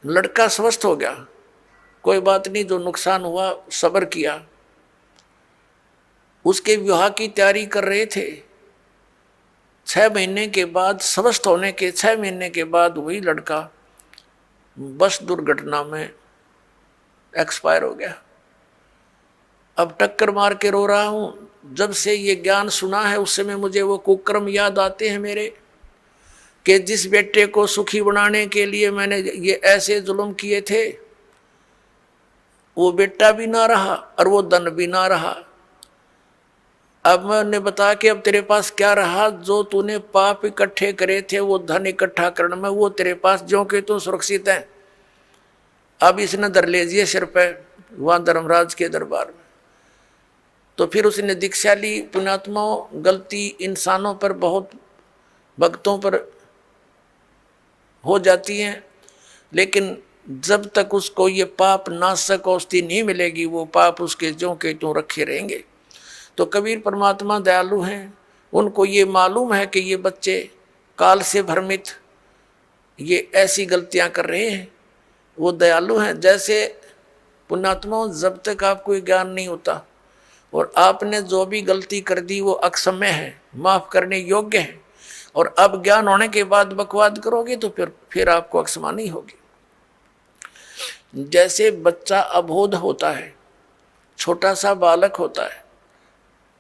लड़का स्वस्थ हो गया, कोई बात नहीं, जो नुकसान हुआ सब्र किया। उसके विवाह की तैयारी कर रहे थे। 6 महीने के बाद, स्वस्थ होने के 6 महीने के बाद वही लड़का बस दुर्घटना में एक्सपायर हो गया। अब टक्कर मार के रो रहा हूं। जब से ये ज्ञान सुना है उस समय मुझे वो कुकर्म याद आते हैं मेरे, कि जिस बेटे को सुखी बनाने के लिए मैंने ये ऐसे जुल्म किए थे, वो बेटा भी ना रहा और वो धन भी ना रहा। अब मैंने बता कि अब तेरे पास क्या रहा, जो तूने पाप इकट्ठे करे थे वो धन इकट्ठा करने में, वो तेरे पास जो कि तू सुरक्षित है। अब इसने धर ले दिए सिर पे वहां धर्मराज के दरबार में। तो फिर उसने दीक्षा ली। पुण्यात्माओं, गलती इंसानों पर, बहुत भक्तों पर हो जाती है, लेकिन जब तक उसको ये पाप नाशक औषधि नहीं मिलेगी, वो पाप उसके ज्यों के त्यों रखे रहेंगे। तो कबीर परमात्मा दयालु हैं, उनको ये मालूम है कि ये बच्चे काल से भ्रमित ये ऐसी गलतियां कर रहे हैं। वो दयालु हैं। जैसे पुण्यात्माओं, जब तक आपको ज्ञान नहीं होता और आपने जो भी गलती कर दी वो अक्षम्य है, माफ करने योग्य है, और अब ज्ञान होने के बाद बकवाद करोगे तो फिर आपको अक्षमा नहीं होगी। जैसे बच्चा अबोध होता है, छोटा सा बालक होता है,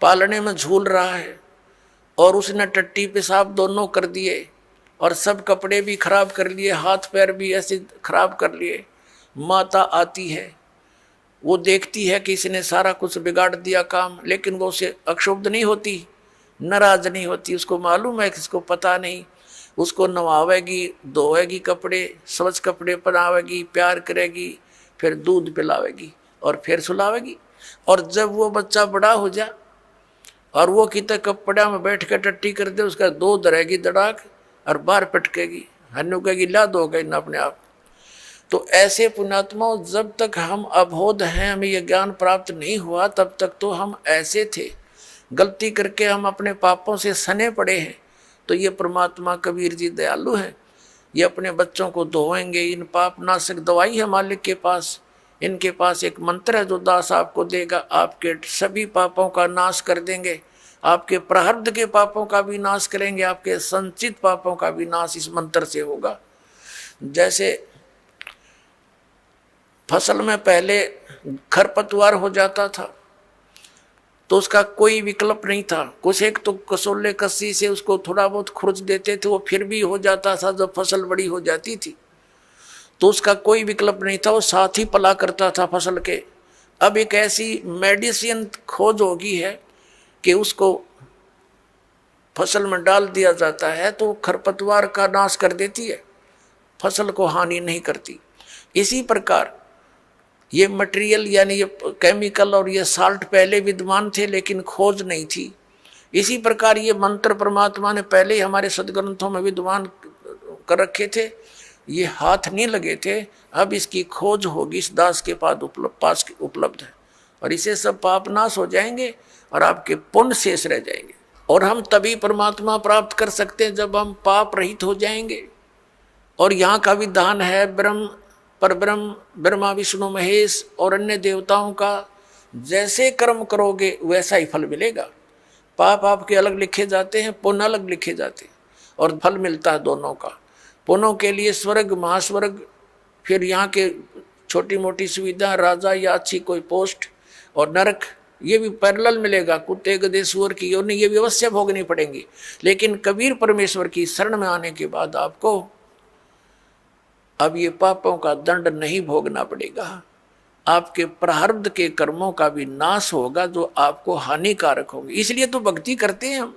पालने में झूल रहा है, और उसने टट्टी पेशाब दोनों कर दिए और सब कपड़े भी खराब कर लिए, हाथ पैर भी ऐसे खराब कर लिए। माता आती है, वो देखती है कि इसने सारा कुछ बिगाड़ दिया काम, लेकिन वो उसे अक्षुब्ध नहीं होती, नाराज नहीं होती। उसको मालूम है कि इसको पता नहीं। उसको नवावेगी, धोएगी कपड़े, स्वच्छ कपड़े पहनावेगी, प्यार करेगी, फिर दूध पिलावेगी और फिर सुलावेगी। और जब वो बच्चा बड़ा हो जा और वो कितने कपड़ा में बैठ कर टट्टी कर दे, उसका दूध रहेगी दड़ाक और बाहर पटकेगी, हन्नू कहेगी ला दो गई ना अपने आप। तो ऐसे पुण्यात्माओं, जब तक हम अबोध हैं, हमें यह ज्ञान प्राप्त नहीं हुआ, तब तक तो हम ऐसे थे, गलती करके हम अपने पापों से सने पड़े हैं। तो ये परमात्मा कबीर जी दयालु हैं, ये अपने बच्चों को धोएंगे। इन पाप नाशक दवाई है मालिक के पास, इनके पास एक मंत्र है जो दास आपको देगा, आपके सभी पापों का नाश कर देंगे, आपके प्रारब्ध के पापों का भी नाश करेंगे, आपके संचित पापों का भी नाश इस मंत्र से होगा। जैसे फसल में पहले खरपतवार हो जाता था तो उसका कोई विकल्प नहीं था, कुछ एक तो कसोले कस्सी से उसको थोड़ा बहुत खुरच देते थे, वो फिर भी हो जाता था। जब फसल बड़ी हो जाती थी तो उसका कोई विकल्प नहीं था, वो साथ ही पला करता था फसल के। अब एक ऐसी मेडिसिन खोज होगी है कि उसको फसल में डाल दिया जाता है तो खरपतवार का नाश कर देती है, फसल को हानि नहीं करती। इसी प्रकार ये मटेरियल यानी ये केमिकल और ये साल्ट पहले विद्यमान थे लेकिन खोज नहीं थी। इसी प्रकार ये मंत्र परमात्मा ने पहले ही हमारे सदग्रंथों में विद्यमान कर रखे थे, ये हाथ नहीं लगे थे। अब इसकी खोज होगी, इस दास के पास उपलब्ध है। और इससे सब पाप नाश हो जाएंगे और आपके पुण्य शेष रह जाएंगे। और हम तभी परमात्मा प्राप्त कर सकते हैं जब हम पाप रहित हो जाएंगे। और यहाँ का विधान है ब्रह्म परब्रह्म ब्रह्मा विष्णु महेश और अन्य देवताओं का जैसे कर्म करोगे वैसा ही फल मिलेगा। पाप आपके अलग लिखे जाते हैं, पुण्य अलग लिखे जाते हैं और फल मिलता है दोनों का। पुण्यों के लिए स्वर्ग महास्वर्ग, फिर यहाँ के छोटी मोटी सुविधा राजा या अच्छी कोई पोस्ट, और नरक ये भी पैरेलल मिलेगा। कुत्ते गधे सूअर की योनि ये भी अवश्य भोगनी पड़ेंगी। लेकिन कबीर परमेश्वर की शरण में आने के बाद आपको अब ये पापों का दंड नहीं भोगना पड़ेगा। आपके प्रारब्ध के कर्मों का भी नाश होगा जो आपको हानिकारक होंगे। इसलिए तो भक्ति करते हैं हम,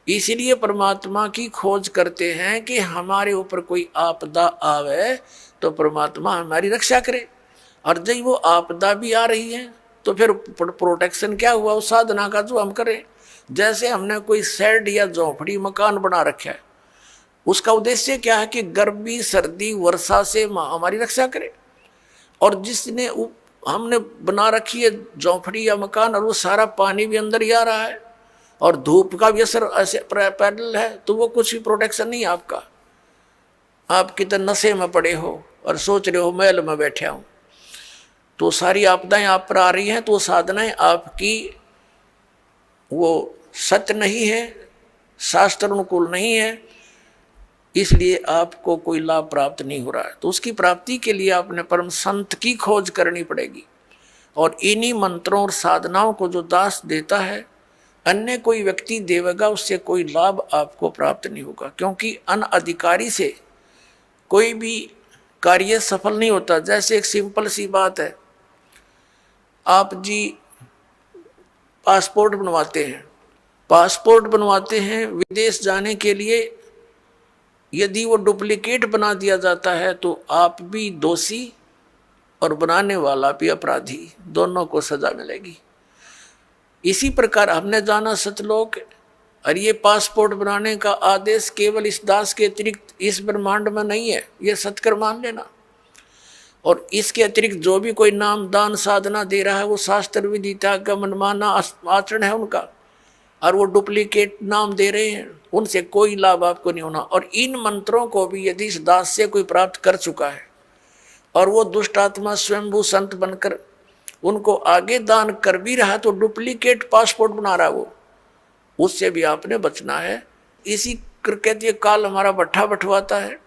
इसलिए परमात्मा की खोज करते हैं कि हमारे ऊपर कोई आपदा आवे तो परमात्मा हमारी रक्षा करे। और जब वो आपदा भी आ रही है तो फिर प्रोटेक्शन क्या हुआ उस साधना का जो हम करें। जैसे हमने कोई शेड या झोंपड़ी मकान बना रखा है, उसका उद्देश्य क्या है कि गर्मी सर्दी वर्षा से हमारी रक्षा करे। और जिसने हमने बना रखी है झोंपड़ी या मकान और वो सारा पानी भी अंदर ही आ रहा है और धूप का भी असर ऐसे पैरेलल है, तो वो कुछ भी प्रोटेक्शन नहीं है आपका। आप कितने नशे में पड़े हो और सोच रहे हो महल में बैठे हो, तो सारी आपदाएं आप पर आ रही हैं, तो साधनाएं आपकी वो सत्य नहीं है, शास्त्र अनुकूल नहीं है, इसलिए आपको कोई लाभ प्राप्त नहीं हो रहा है। तो उसकी प्राप्ति के लिए आपने परम संत की खोज करनी पड़ेगी। और इन्हीं मंत्रों और साधनाओं को जो दास देता है, अन्य कोई व्यक्ति देवेगा, उससे कोई लाभ आपको प्राप्त नहीं होगा। क्योंकि अनअधिकारी से कोई भी कार्य सफल नहीं होता। जैसे एक सिंपल सी बात है, आप जी पासपोर्ट बनवाते हैं विदेश जाने के लिए, यदि वो डुप्लीकेट बना दिया जाता है तो आप भी दोषी और बनाने वाला भी अपराधी, दोनों को सजा मिलेगी। इसी प्रकार हमने जाना सतलोक, और ये पासपोर्ट बनाने का आदेश केवल इस दास के अतिरिक्त इस ब्रह्मांड में नहीं है, ये सत्कर मान लेना। और इसके अतिरिक्त जो भी कोई नाम दान साधना दे रहा है वो शास्त्र विदिता का मनमाना आचरण है उनका, और वो डुप्लीकेट नाम दे रहे हैं, उनसे कोई लाभ आपको नहीं होना। और इन मंत्रों को भी यदि इस दास से कोई प्राप्त कर चुका है और वो दुष्ट आत्मा स्वयंभू संत बनकर उनको आगे दान कर भी रहा, तो डुप्लीकेट पासपोर्ट बना रहा है वो, उससे भी आपने बचना है। इसी कहते हैं काल हमारा भट्ठा बंटवाता है,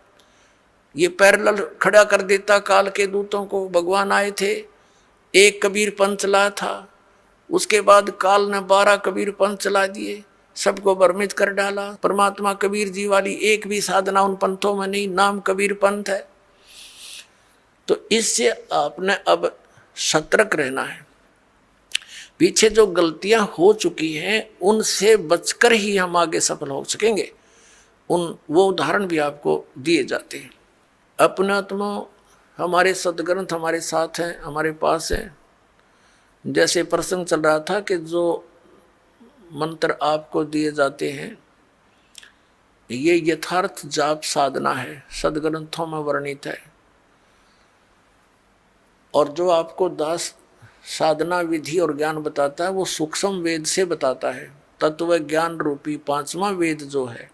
ये पैरेलल खड़ा कर देता काल के दूतों को। भगवान आए थे, एक कबीर पंथ चला था, उसके बाद काल ने 12 कबीर पंथ चला दिए, सबको भ्रमित कर डाला। परमात्मा कबीर जी वाली एक भी साधना उन पंथों में नहीं, नाम कबीर पंथ है। तो इससे आपने अब सतर्क रहना है। पीछे जो गलतियां हो चुकी हैं उनसे बचकर ही हम आगे सफल हो सकेंगे। वो उदाहरण भी आपको दिए जाते हैं। अपनात्मा हमारे सदग्रंथ हमारे साथ हैं, हमारे पास हैं। जैसे प्रसंग चल रहा था कि जो मंत्र आपको दिए जाते हैं ये यथार्थ जाप साधना है, सदग्रंथों में वर्णित है। और जो आपको दास साधना विधि और ज्ञान बताता है वो सूक्ष्म वेद से बताता है। तत्व ज्ञान रूपी 5वां वेद जो है,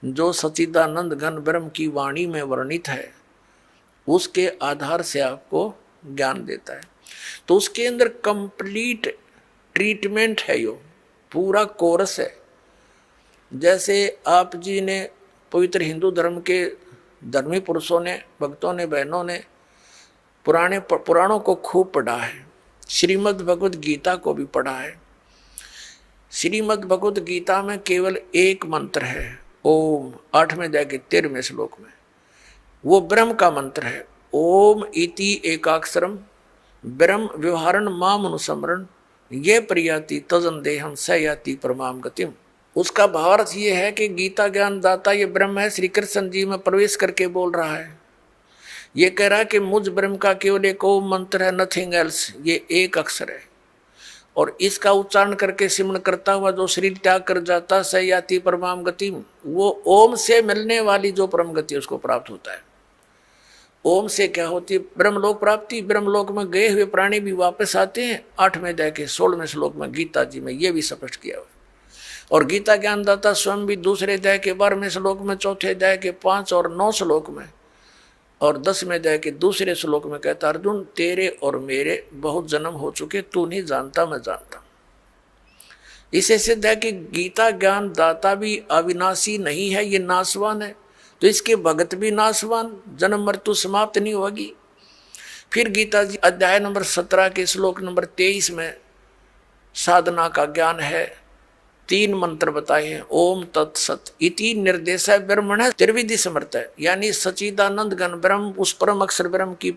जो सच्चिदानंद घन ब्रह्म की वाणी में वर्णित है, उसके आधार से आपको ज्ञान देता है। तो उसके अंदर कंप्लीट ट्रीटमेंट है, यो पूरा कोर्स है। जैसे आप जी ने पवित्र हिंदू धर्म के धर्मी पुरुषों ने, भक्तों ने, बहनों ने पुराणों को खूब पढ़ा है, श्रीमद् भगवद गीता को भी पढ़ा है। श्रीमद् भगवद गीता में केवल एक मंत्र है, ओम, 8वें अध्याय के 13वें श्लोक में, वो ब्रह्म का मंत्र है। ओम इति एकाक्षरम ब्रह्म व्यवहारण माम अनुसमरण ये प्रियाति तजन देहम स याति परमाम गतिम। उसका भावार्थ ये है कि गीता ज्ञान दाता ये ब्रह्म है, श्री कृष्ण जी में प्रवेश करके बोल रहा है। ये कह रहा है कि मुझ ब्रह्म का केवल एक ओम मंत्र है, नथिंग एल्स, ये एक अक्षर है। और इसका उच्चारण करके सिमरण करता हुआ जो शरीर त्याग कर जाता स याति परमाम गति, वो ओम से मिलने वाली जो परम गति उसको प्राप्त होता है। ओम से क्या होती है? ब्रह्मलोक प्राप्ति। ब्रह्मलोक में गए हुए प्राणी भी वापस आते हैं। 8वें अध्याय के 16वें श्लोक में गीता जी में ये भी स्पष्ट किया हुआ। और गीता ज्ञानदाता स्वयं भी दूसरे अध्याय के 12वें श्लोक में, चौथे अध्याय के 5 और 9 श्लोक में और 10वें अध्याय के दूसरे श्लोक में कहता, अर्जुन तेरे और मेरे बहुत जन्म हो चुके, तू नहीं जानता मैं जानता। इसे सिद्ध है कि गीता ज्ञान दाता भी अविनाशी नहीं है, ये नाशवान है। तो इसके भगत भी नाशवान, जन्म मृत्यु समाप्त नहीं होगी। फिर गीता जी अध्याय नंबर 17 के श्लोक नंबर 23 में साधना का ज्ञान है। 3 मंत्र बताए हैं। ओम तत्सत इति निर्देश ब्रह्मण त्रिविधि समर्थ है, यानी सच्चिदानंद घन ब्रह्म, उस परम अक्षर ब्रह्म की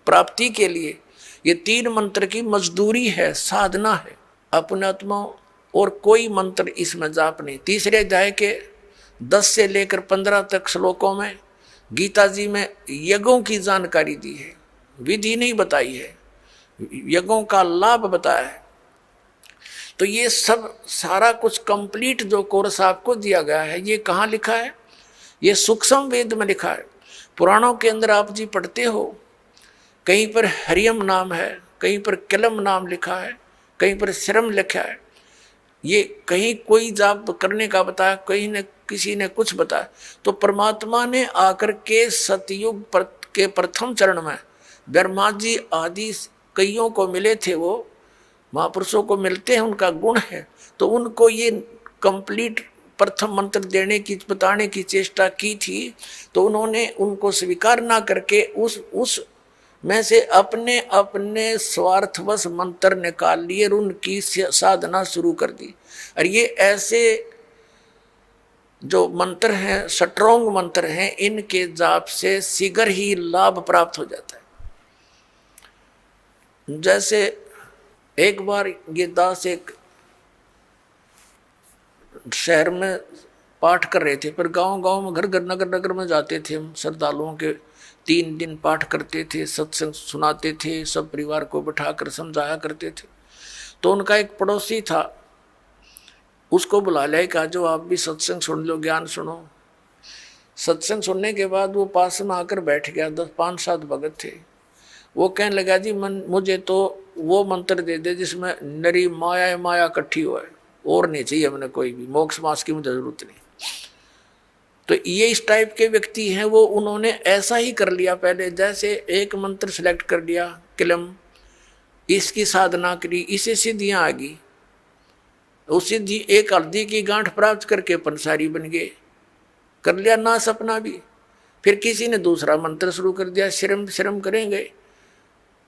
प्राप्ति के लिए ये 3 मंत्र की मजदूरी है, साधना है। अपने आत्मा और कोई मंत्र इसमें जाप नहीं। तीसरे अध्याय के 10 से लेकर 15 तक श्लोकों में गीता जी में यज्ञों की जानकारी दी है, विधि नहीं बताई है, यज्ञों का लाभ बताया है। तो ये सब सारा कुछ कंप्लीट जो कोर्स आपको दिया गया है, ये कहाँ लिखा है? ये सूक्ष्म वेद में लिखा है। पुराणों के अंदर आप जी पढ़ते हो, कहीं पर हरियम नाम है, कहीं पर कलम नाम लिखा है, कहीं पर श्रम लिखा है। ये कहीं कोई जाप करने का बताया, कहीं ने किसी ने कुछ बताया। तो परमात्मा ने आकर के सतयुग के प्रथम चरण में ब्रह्मा जी आदि कईयों को मिले थे, वो महापुरुषों को मिलते हैं, उनका गुण है। तो उनको ये कंप्लीट प्रथम मंत्र देने की, बताने की चेष्टा की थी। तो उन्होंने उनको स्वीकार ना करके उस में से अपने अपने स्वार्थवश मंत्र निकाल लिए और उनकी साधना शुरू कर दी। और ये ऐसे जो मंत्र हैं, स्ट्रॉन्ग मंत्र हैं, इनके जाप से शीघ्र ही लाभ प्राप्त हो जाता है। जैसे एक बार ये दास एक शहर में पाठ कर रहे थे, पर गांव गांव में, घर घर, नगर नगर में जाते थे हम, श्रद्धालुओं के 3 दिन पाठ करते थे, सत्संग सुनाते थे, सब परिवार को बिठाकर समझाया करते थे। तो उनका एक पड़ोसी था, उसको बुला लिया, कहा जो आप भी सत्संग सुन लो, ज्ञान सुनो। सत्संग सुनने के बाद वो पास में आकर बैठ गया। 5-7 भगत थे। वो कहने लगा जी मुझे तो वो मंत्र दे दे जिसमें नरी माया माया इकट्ठी हो, और नहीं चाहिए हमने कोई भी, मोक्ष मास की मुझे जरूरत नहीं। तो ये इस टाइप के व्यक्ति हैं। वो उन्होंने ऐसा ही कर लिया पहले, जैसे एक मंत्र सेलेक्ट कर लिया, किलम, इसकी साधना करी, इसे सिद्धियां आ गई। उस सिद्धि एक हल्दी की गांठ प्राप्त करके पंसारी बन गए, कर लिया नाश अपना भी। फिर किसी ने दूसरा मंत्र शुरू कर दिया, श्रम श्रम करेंगे,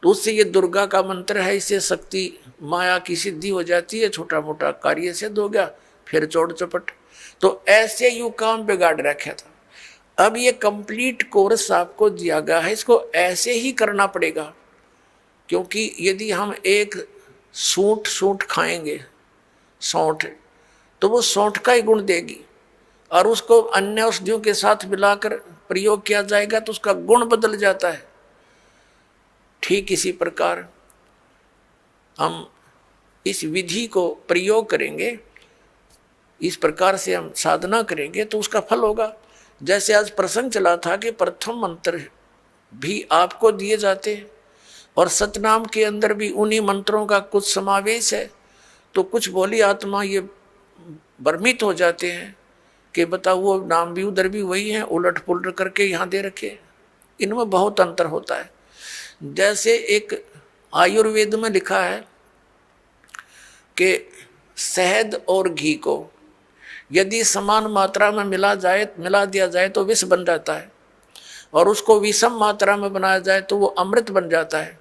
तो उससे ये दुर्गा का मंत्र है, इससे शक्ति माया की सिद्धि हो जाती है, छोटा मोटा कार्य सिद्ध हो गया, फिर चौड़ चपट। तो ऐसे यू काम बिगाड़ रखा था। अब ये कंप्लीट कोर्स आपको दिया गया है, इसको ऐसे ही करना पड़ेगा। क्योंकि यदि हम एक सूंठ खाएंगे, सौंठ, तो वो सौंठ का ही गुण देगी, और उसको अन्य औषधियों के साथ मिलाकर प्रयोग किया जाएगा तो उसका गुण बदल जाता है। ठीक इसी प्रकार हम इस विधि को प्रयोग करेंगे, इस प्रकार से हम साधना करेंगे तो उसका फल होगा। जैसे आज प्रसंग चला था कि प्रथम मंत्र भी आपको दिए जाते हैं, और सतनाम के अंदर भी उन्हीं मंत्रों का कुछ समावेश है। तो कुछ भोली आत्मा ये भ्रमित हो जाते हैं कि बताओ वो नाम भी उधर भी वही है, उलट पुलट करके यहाँ दे रखे। इनमें बहुत अंतर होता है। जैसे एक आयुर्वेद में लिखा है कि शहद और घी को यदि समान मात्रा में मिला दिया जाए तो विष बन जाता है, और उसको विषम मात्रा में बनाया जाए तो वो अमृत बन जाता है।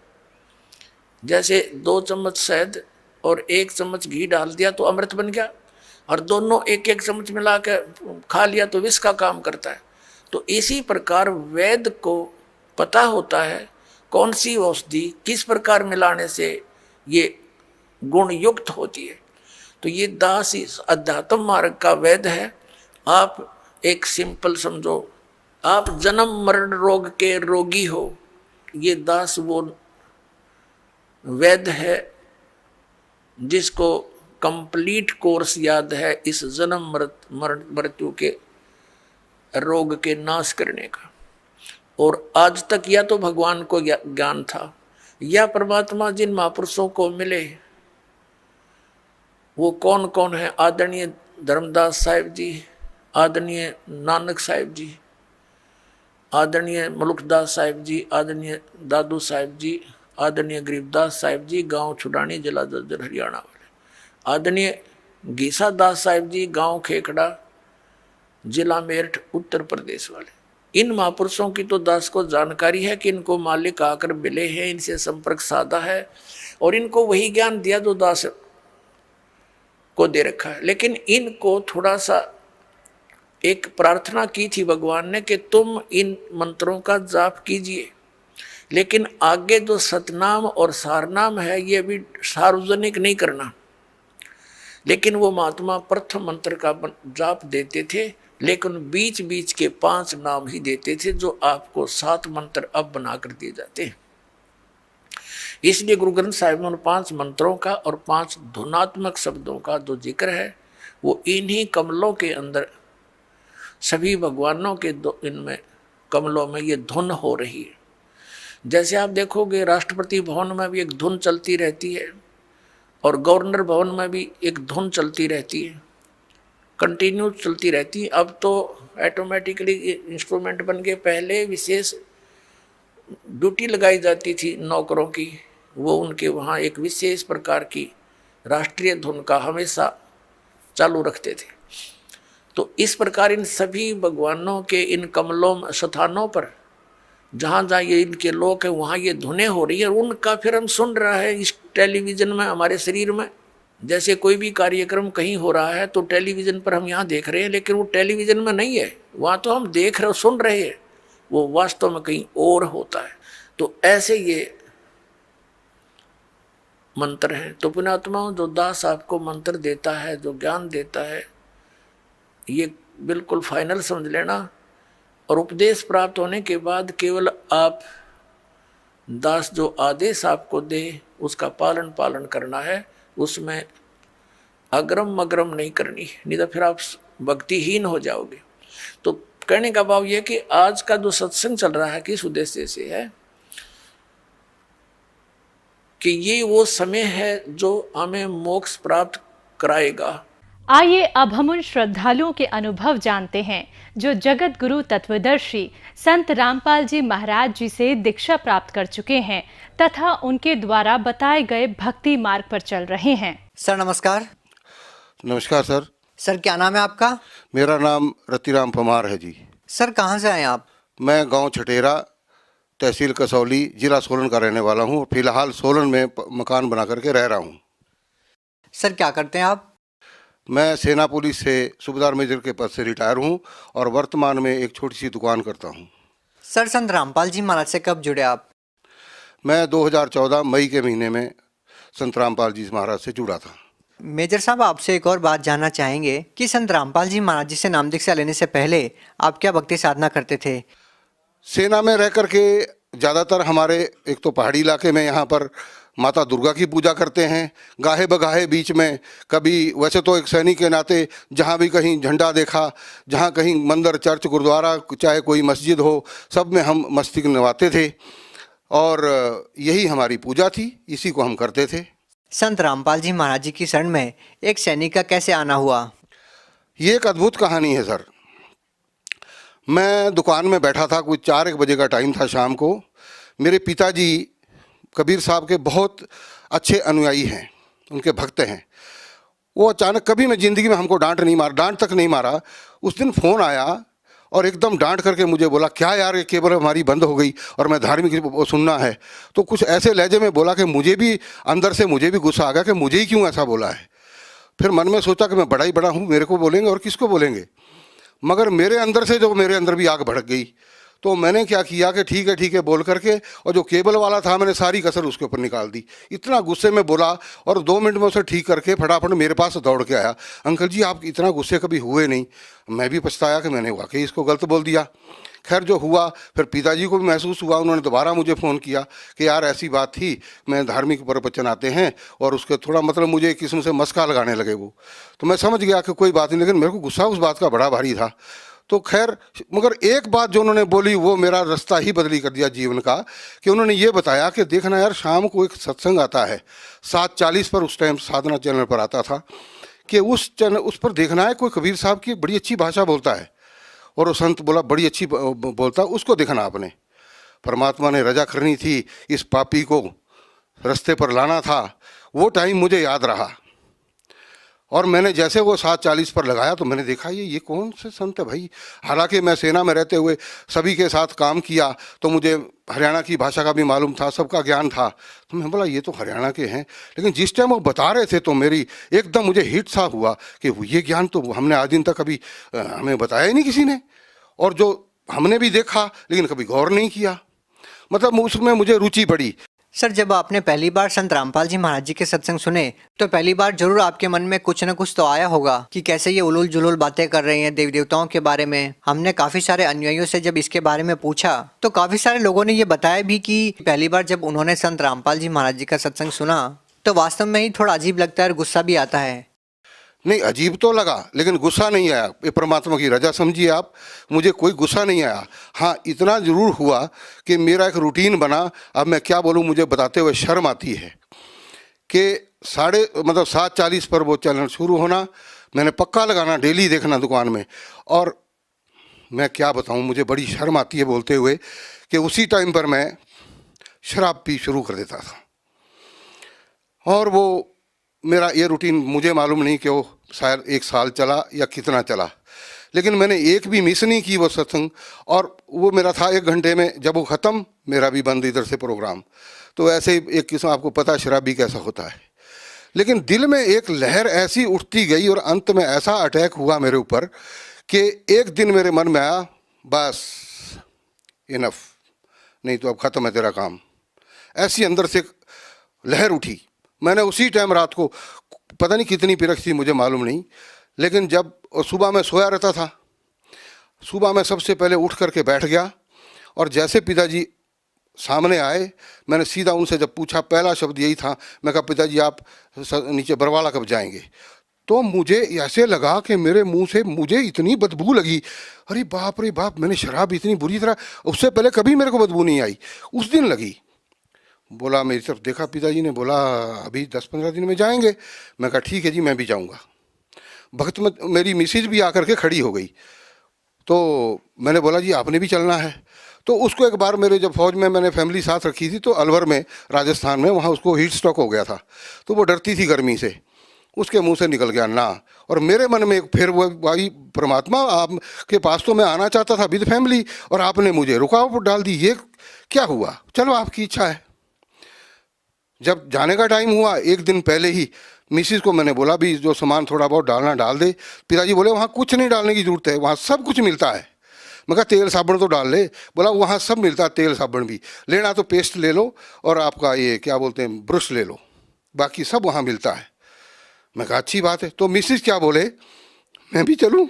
जैसे 2 चम्मच शहद और 1 चम्मच घी डाल दिया तो अमृत बन गया, और दोनों 1-1 चम्मच मिला के खा लिया तो विष का काम करता है। तो इसी प्रकार वेद को पता होता है कौन सी औषधि किस प्रकार मिलाने से ये गुण युक्त होती है। तो ये दास इस अध्यात्म मार्ग का वेद है। आप एक सिंपल समझो, आप जन्म मरण रोग के रोगी हो, ये दास वो वेद है जिसको कंप्लीट कोर्स याद है इस जन्म मृत्यु के रोग के नाश करने का। और आज तक या तो भगवान को ज्ञान था, या परमात्मा जिन महापुरुषों को मिले वो कौन कौन है। आदरणीय धर्मदास साहिब जी, आदरणीय नानक साहिब जी, आदरणीय मुल्कदास साहिब जी, आदरणीय दादू साहिब जी, आदरणीय गरीबदास साहिब जी, गांव छुडानी, जिला जज्जर, हरियाणा वाले, आदरणीय गीसा दास साहिब जी, गांव खेकड़ा, जिला मेरठ, उत्तर प्रदेश वाले। इन महापुरुषों की तो दास को जानकारी है कि इनको मालिक आकर मिले हैं, इनसे संपर्क साधा है और इनको वही ज्ञान दिया जो दास को दे रखा है। लेकिन इनको थोड़ा सा एक प्रार्थना की थी भगवान ने कि तुम इन मंत्रों का जाप कीजिए, लेकिन आगे जो सतनाम और सारनाम है ये भी सार्वजनिक नहीं करना। लेकिन वो महात्मा प्रथम मंत्र का जाप देते थे, लेकिन बीच बीच के 5 नाम ही देते थे, जो आपको 7 मंत्र अब बनाकर दिए जाते हैं। इसलिए गुरु ग्रंथ साहिब में उन 5 मंत्रों का और 5 धुनात्मक शब्दों का जो जिक्र है वो इन्हीं कमलों के अंदर, सभी भगवानों के इनमें कमलों में ये धुन हो रही है। जैसे आप देखोगे राष्ट्रपति भवन में भी एक धुन चलती रहती है और गवर्नर भवन में भी एक धुन चलती रहती है, कंटिन्यू चलती रहती है। अब तो ऑटोमेटिकली इंस्ट्रूमेंट बन के, पहले विशेष ड्यूटी लगाई जाती थी नौकरों की, वो उनके वहाँ एक विशेष प्रकार की राष्ट्रीय धुन का हमेशा चालू रखते थे। तो इस प्रकार इन सभी भगवानों के इन कमलों स्थानों पर जहाँ जहाँ ये इनके लोक है वहाँ ये धुनें हो रही है, और उनका फिर हम सुन रहा है इस टेलीविज़न में, हमारे शरीर में। जैसे कोई भी कार्यक्रम कहीं हो रहा है तो टेलीविज़न पर हम यहाँ देख रहे हैं, लेकिन वो टेलीविज़न में नहीं है, वहाँ तो हम देख रहे, सुन रहे हैं, वो वास्तव में कहीं और होता है। तो ऐसे ये मंत्र हैं। तो पुण्यात्माओं, जो दास आपको मंत्र देता है, जो ज्ञान देता है, ये बिल्कुल फाइनल समझ लेना। और उपदेश प्राप्त होने के बाद केवल आप दास जो आदेश आपको दे उसका पालन करना है, उसमें अग्रम मग्रम नहीं करनी, नहीं तो फिर आप भक्तिहीन हो जाओगे। तो कहने का भाव यह कि आज का जो सत्संग चल रहा है किस उद्देश्य से है कि ये वो समय है जो हमें मोक्ष प्राप्त कराएगा। आइए अब हम उन श्रद्धालुओं के अनुभव जानते हैं जो जगत गुरु तत्वदर्शी संत रामपाल जी महाराज जी से दीक्षा प्राप्त कर चुके हैं तथा उनके द्वारा बताए गए भक्ति मार्ग पर चल रहे हैं। सर नमस्कार। नमस्कार सर। सर क्या नाम है आपका? मेरा नाम रतिराम परमार है जी। सर कहाँ से आए आप? मैं गांव छटेरा, तहसील कसौली, जिला सोलन का रहने वाला हूँ। फिलहाल सोलन में मकान बना करके रह रहा हूँ। सर क्या करते हैं आप? मैं सेना पुलिस से सूबेदार मेजर के पद से रिटायर हूँ और वर्तमान में एक छोटी सी दुकान करता हूँ। सर संत रामपाल जी महाराज से कब जुड़े आप? मैं 2014 मई के महीने में संत रामपाल जी महाराज से जुड़ा था। मेजर साहब आपसे एक और बात जानना चाहेंगे कि संत रामपाल जी महाराज जी से नाम दीक्षा लेने से पहले आप क्या भक्ति साधना करते थे? सेना में रह करके ज़्यादातर हमारे एक तो पहाड़ी इलाके में यहाँ पर माता दुर्गा की पूजा करते हैं, गाहे बगाहे बीच में। कभी वैसे तो एक सैनिक के नाते जहाँ भी कहीं झंडा देखा, जहाँ कहीं मंदिर, चर्च, गुरुद्वारा, चाहे कोई मस्जिद हो, सब में हम मस्तिष्क नवाते थे और यही हमारी पूजा थी, इसी को हम करते थे। संत रामपाल जी महाराज जी की शरण में एक सैनिक का कैसे आना हुआ? ये एक अद्भुत कहानी है सर। मैं दुकान में बैठा था, कुछ 4-1 बजे का टाइम था शाम को। मेरे पिताजी कबीर साहब के बहुत अच्छे अनुयायी हैं, उनके भक्त हैं। वो अचानक, कभी मैं ज़िंदगी में हमको डांट तक नहीं मारा, उस दिन फ़ोन आया और एकदम डांट करके मुझे बोला, क्या यार ये केबल हमारी बंद हो गई और मैं धार्मिक सुनना है। तो कुछ ऐसे लहजे में बोला कि मुझे भी अंदर से मुझे भी गुस्सा आ गया कि मुझे ही क्यों ऐसा बोला है। फिर मन में सोचा कि मैं बड़ा ही बड़ा हूँ, मेरे को बोलेंगे और किसको बोलेंगे। मगर मेरे अंदर भी आग भड़क गई। तो मैंने क्या किया कि ठीक है बोल करके, और जो केबल वाला था मैंने सारी कसर उसके ऊपर निकाल दी। इतना गुस्से में बोला और 2 मिनट में उसे ठीक करके फटाफट मेरे पास दौड़ के आया। अंकल जी आप इतना गुस्से कभी हुए नहीं। मैं भी पछताया कि मैंने वाकई इसको गलत बोल दिया। खैर जो हुआ, फिर पिताजी को भी महसूस हुआ, उन्होंने दोबारा मुझे फ़ोन किया कि यार ऐसी बात थी, मैं धार्मिक प्रवचन आते हैं, और उसके थोड़ा मतलब मुझे एक किस्म से मस्का लगाने लगे वो। तो मैं समझ गया कि कोई बात नहीं, लेकिन मेरे को गुस्सा उस बात का बड़ा भारी था। तो खैर, मगर एक बात जो उन्होंने बोली वो मेरा रास्ता ही बदली कर दिया जीवन का, कि उन्होंने ये बताया कि देखना यार, शाम को एक सत्संग आता है 7:40 पर, उस टाइम साधना चैनल पर आता था, कि उस पर देखना है, कोई कबीर साहब की बड़ी अच्छी भाषा बोलता है, और वो संत बोला बड़ी अच्छी बोलता है, उसको देखना आपने। परमात्मा ने रजा करनी थी, इस पापी को रास्ते पर लाना था, वो टाइम मुझे याद रहा। और मैंने जैसे वो 7:40 पर लगाया तो मैंने देखा ये कौन से संत है भाई। हालांकि मैं सेना में रहते हुए सभी के साथ काम किया, तो मुझे हरियाणा की भाषा का भी मालूम था, सबका ज्ञान था। तो मैं बोला ये तो हरियाणा के हैं, लेकिन जिस टाइम वो बता रहे थे तो मेरी एकदम मुझे हिट सा हुआ कि ये ज्ञान तो हमने आज दिन तक कभी हमें बताया ही नहीं किसी ने, और जो हमने भी देखा लेकिन कभी गौर नहीं किया। मतलब उसमें मुझे रुचि पड़ी। सर, जब आपने पहली बार संत रामपाल जी महाराज जी के सत्संग सुने तो पहली बार जरूर आपके मन में कुछ न कुछ तो आया होगा कि कैसे ये उलूल जुलूल बातें कर रहे हैं देवी देवताओं के बारे में। हमने काफी सारे अनुयायियों से जब इसके बारे में पूछा तो काफी सारे लोगों ने ये बताया भी कि पहली बार जब उन्होंने संत रामपाल जी महाराज जी का सत्संग सुना तो वास्तव में ही थोड़ा अजीब लगता है और गुस्सा भी आता है। नहीं, अजीब तो लगा लेकिन गुस्सा नहीं आया। ये परमात्मा की रजा समझिए आप, मुझे कोई गुस्सा नहीं आया। हाँ, इतना ज़रूर हुआ कि मेरा एक रूटीन बना। अब मैं क्या बोलूँ, मुझे बताते हुए शर्म आती है कि 7:40 पर वो चैनल शुरू होना, मैंने पक्का लगाना, डेली देखना दुकान में। और मैं क्या बताऊँ, मुझे बड़ी शर्म आती है बोलते हुए कि उसी टाइम पर मैं शराब पी शुरू कर देता था। और वो मेरा ये रूटीन, मुझे मालूम नहीं कि वो शायद 1 साल चला या कितना चला, लेकिन मैंने एक भी मिस नहीं की वो सत्संग। और वो मेरा था 1 घंटे में, जब वो ख़त्म मेरा भी बंद इधर से प्रोग्राम। तो ऐसे ही एक किस्म, आपको पता है शराबी कैसा होता है। लेकिन दिल में एक लहर ऐसी उठती गई और अंत में ऐसा अटैक हुआ मेरे ऊपर कि एक दिन मेरे मन में आया, बस इनफ, नहीं तो अब ख़त्म है तेरा काम। ऐसी अंदर से लहर उठी। मैंने उसी टाइम रात को, पता नहीं कितनी पिरक थी मुझे मालूम नहीं, लेकिन जब सुबह मैं सोया रहता था, सुबह मैं सबसे पहले उठ करके बैठ गया। और जैसे पिताजी सामने आए, मैंने सीधा उनसे जब पूछा, पहला शब्द यही था, मैं कहा पिताजी आप नीचे बरवाला कब जाएंगे। तो मुझे ऐसे लगा कि मेरे मुंह से मुझे इतनी बदबू लगी, अरे बाप रे बाप, मैंने शराब इतनी बुरी तरह, उससे पहले कभी मेरे को बदबू नहीं आई, उस दिन लगी। बोला, मेरी तरफ देखा पिताजी ने, बोला अभी 10-15 दिन में जाएंगे। मैं कहा ठीक है जी, मैं भी जाऊंगा। भक्त में मेरी मिसेज भी आकर के खड़ी हो गई। तो मैंने बोला जी आपने भी चलना है। तो उसको एक बार मेरे जब फौज में मैंने फैमिली साथ रखी थी, तो अलवर में, राजस्थान में, वहाँ उसको हीट स्ट्रोक हो गया था, तो वो डरती थी गर्मी से, उसके मुंह से निकल गया ना। और मेरे मन में फिर वो भाई परमात्मा, आपके पास तो मैं आना चाहता था विद फैमिली, और आपने मुझे रुकावट डाल दी, ये क्या हुआ। चलो आपकी इच्छा है। जब जाने का टाइम हुआ, 1 दिन पहले ही मिसिस को मैंने बोला भी जो सामान थोड़ा बहुत डालना डाल दे। पिताजी बोले वहाँ कुछ नहीं डालने की ज़रूरत है, वहाँ सब कुछ मिलता है। मैं कहा तेल साबुन तो डाल ले। बोला वहाँ सब मिलता है, तेल साबुन भी लेना तो पेस्ट ले लो और आपका ये क्या बोलते हैं ब्रश ले लो, बाकी सब वहाँ मिलता है। मैं कहा अच्छी बात है। तो मिसिस क्या बोले, मैं भी चलूँ।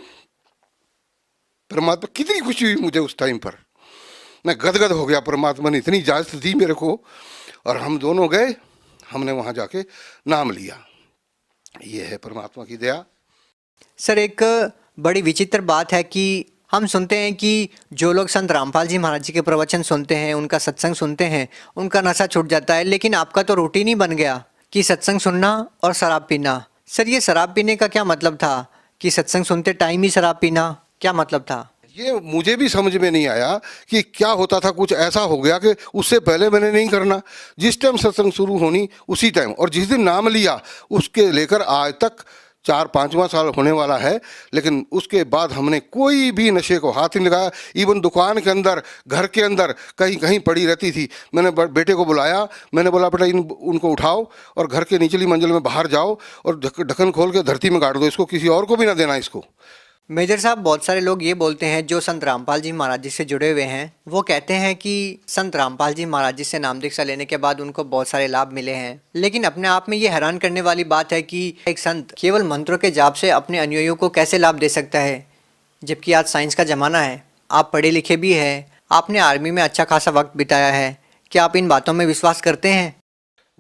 परमात्मा, कितनी खुशी हुई मुझे उस टाइम पर, मैं गदगद हो गया। परमात्मा ने इतनी इजाज़त दी मेरे को, और हम दोनों गए, हमने वहाँ जाके नाम लिया। ये है परमात्मा की दया। सर, एक बड़ी विचित्र बात है कि हम सुनते हैं कि जो लोग संत रामपाल जी महाराज जी के प्रवचन सुनते हैं, उनका सत्संग सुनते हैं, उनका नशा छूट जाता है। लेकिन आपका तो रूटीन ही बन गया कि सत्संग सुनना और शराब पीना। सर, ये शराब पीने का क्या मतलब था कि सत्संग सुनते टाइम ही शराब पीना, क्या मतलब था? ये मुझे भी समझ में नहीं आया कि क्या होता था। कुछ ऐसा हो गया कि उससे पहले मैंने नहीं करना। जिस टाइम सत्संग शुरू होनी उसी टाइम, और जिस दिन नाम लिया उसके लेकर आज तक 4-5वां साल होने वाला है, लेकिन उसके बाद हमने कोई भी नशे को हाथ नहीं लगाया। इवन दुकान के अंदर, घर के अंदर कहीं कहीं पड़ी रहती थी। मैंने बेटे को बुलाया, मैंने बोला बेटा उनको उठाओ और घर के निचली मंजिल में बाहर जाओ और ढक्कन खोल के धरती में गाड़ दो, इसको किसी और को भी ना देना इसको। मेजर साहब, बहुत सारे लोग ये बोलते हैं जो संत रामपाल जी महाराज जी से जुड़े हुए हैं, वो कहते हैं कि संत रामपाल जी महाराज जी से नाम दीक्षा लेने के बाद उनको बहुत सारे लाभ मिले हैं। लेकिन अपने आप में ये हैरान करने वाली बात है कि एक संत केवल मंत्रों के जाप से अपने अनुयायियों को कैसे लाभ दे सकता है, जबकि आज साइंस का ज़माना है, आप पढ़े लिखे भी हैं, आपने आर्मी में अच्छा खासा वक्त बिताया है। क्या आप इन बातों में विश्वास करते हैं?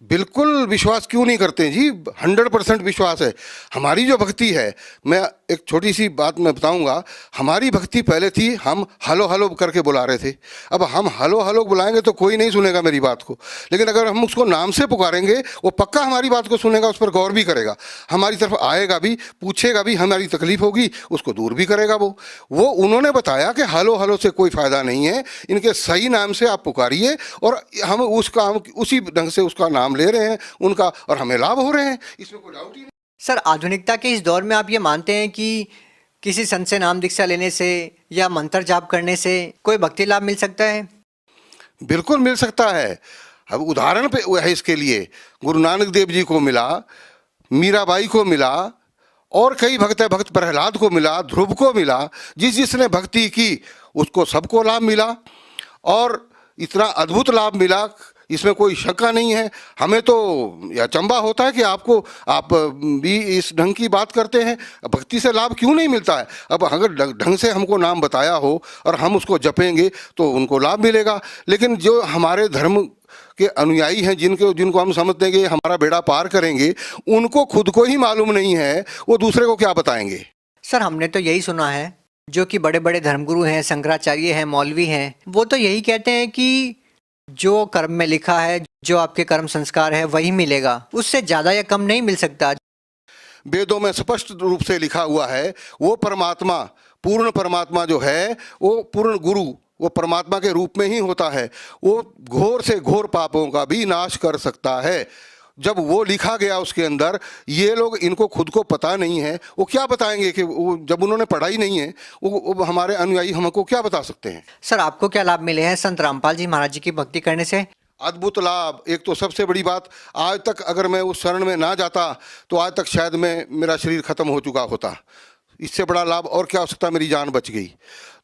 बिल्कुल विश्वास क्यों नहीं करते जी, 100% विश्वास है। हमारी जो भक्ति है, मैं एक छोटी सी बात मैं बताऊंगा। हमारी भक्ति पहले थी, हम हलो हलो करके बुला रहे थे। अब हम हलो हलो बुलाएंगे तो कोई नहीं सुनेगा मेरी बात को, लेकिन अगर हम उसको नाम से पुकारेंगे वो पक्का हमारी बात को सुनेगा, उस पर गौर भी करेगा, हमारी तरफ आएगा भी, पूछेगा भी, हमारी तकलीफ होगी उसको दूर भी करेगा। वो उन्होंने बताया कि हलो हलो से कोई फ़ायदा नहीं है, इनके सही नाम से आप पुकारिए, और हम उसी ढंग से उसका नाम ले रहे हैं उनका, और हमें लाभ हो रहे हैं, इसमें कोई डाउट ही नहीं। सर, आधुनिकता के इस दौर में आप ये मानते हैं कि किसी संत से नाम दीक्षा लेने से या मंत्र जाप करने से कोई भक्ति लाभ मिल सकता है? बिल्कुल मिल सकता है। अब उदाहरण पे है इसके लिए, गुरु नानक देव जी को मिला, मीराबाई को मिला, और कई भक्त प्रहलाद को मिला, ध्रुव को मिला। जिसने भक्ति की उसको सबको लाभ मिला, और इतना अद्भुत लाभ मिला, इसमें कोई शंका नहीं है। हमें तो अचंभा होता है कि आप भी इस ढंग की बात करते हैं, भक्ति से लाभ क्यों नहीं मिलता है। अब अगर ढंग से हमको नाम बताया हो और हम उसको जपेंगे तो उनको लाभ मिलेगा, लेकिन जो हमारे धर्म के अनुयायी हैं, जिनको हम समझते हैं कि हमारा बेड़ा पार करेंगे, उनको खुद को ही मालूम नहीं है, वो दूसरे को क्या बताएंगे। सर, हमने तो यही सुना है, जो कि बड़े बड़े धर्मगुरु हैं, शंकराचार्य हैं, मौलवी हैं, वो तो यही कहते हैं कि जो कर्म में लिखा है, जो आपके कर्म संस्कार है वही मिलेगा, उससे ज़्यादा या कम नहीं मिल सकता। वेदों में स्पष्ट रूप से लिखा हुआ है, वो परमात्मा, पूर्ण परमात्मा जो है, वो पूर्ण गुरु, वो परमात्मा के रूप में ही होता है। वो घोर से घोर पापों का भी नाश कर सकता है। जब वो लिखा गया उसके अंदर, ये लोग, इनको खुद को पता नहीं है, वो क्या बताएंगे कि वो, जब उन्होंने पढ़ा ही नहीं है, वो हमारे अनुयायी हमको क्या बता सकते हैं। सर, आपको क्या लाभ मिले हैं संत रामपाल जी महाराज जी की भक्ति करने से? अद्भुत लाभ। एक तो सबसे बड़ी बात, आज तक अगर मैं उस शरण में ना जाता तो आज तक शायद मेरा शरीर खत्म हो चुका होता। इससे बड़ा लाभ और क्या हो सकता, मेरी जान बच गई।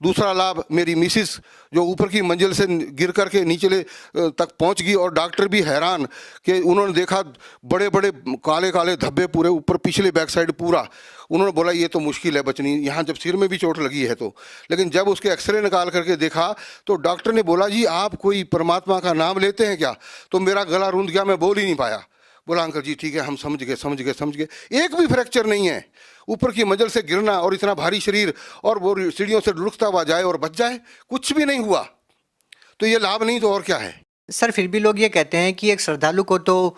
दूसरा लाभ, मेरी मिसिस जो ऊपर की मंजिल से गिर करके नीचे तक पहुंच गई, और डॉक्टर भी हैरान कि उन्होंने देखा बड़े बड़े काले काले धब्बे पूरे ऊपर, पिछले बैक साइड पूरा। उन्होंने बोला ये तो मुश्किल है बचनी, यहाँ जब सिर में भी चोट लगी है तो। लेकिन जब उसके एक्सरे निकाल करके देखा तो डॉक्टर ने बोला, जी आप कोई परमात्मा का नाम लेते हैं क्या? तो मेरा गला रूंध गया, मैं बोल ही नहीं पाया। बोला, अंकल जी ठीक है, हम समझ गए। एक भी फ्रैक्चर नहीं है। ऊपर की मंजिल से गिरना और इतना भारी शरीर, और वो सीढ़ियों से लुढ़कता हुआ जाए और बच जाए, कुछ भी नहीं हुआ। तो ये लाभ नहीं तो और क्या है। सर, फिर भी लोग ये कहते हैं कि एक श्रद्धालु को तो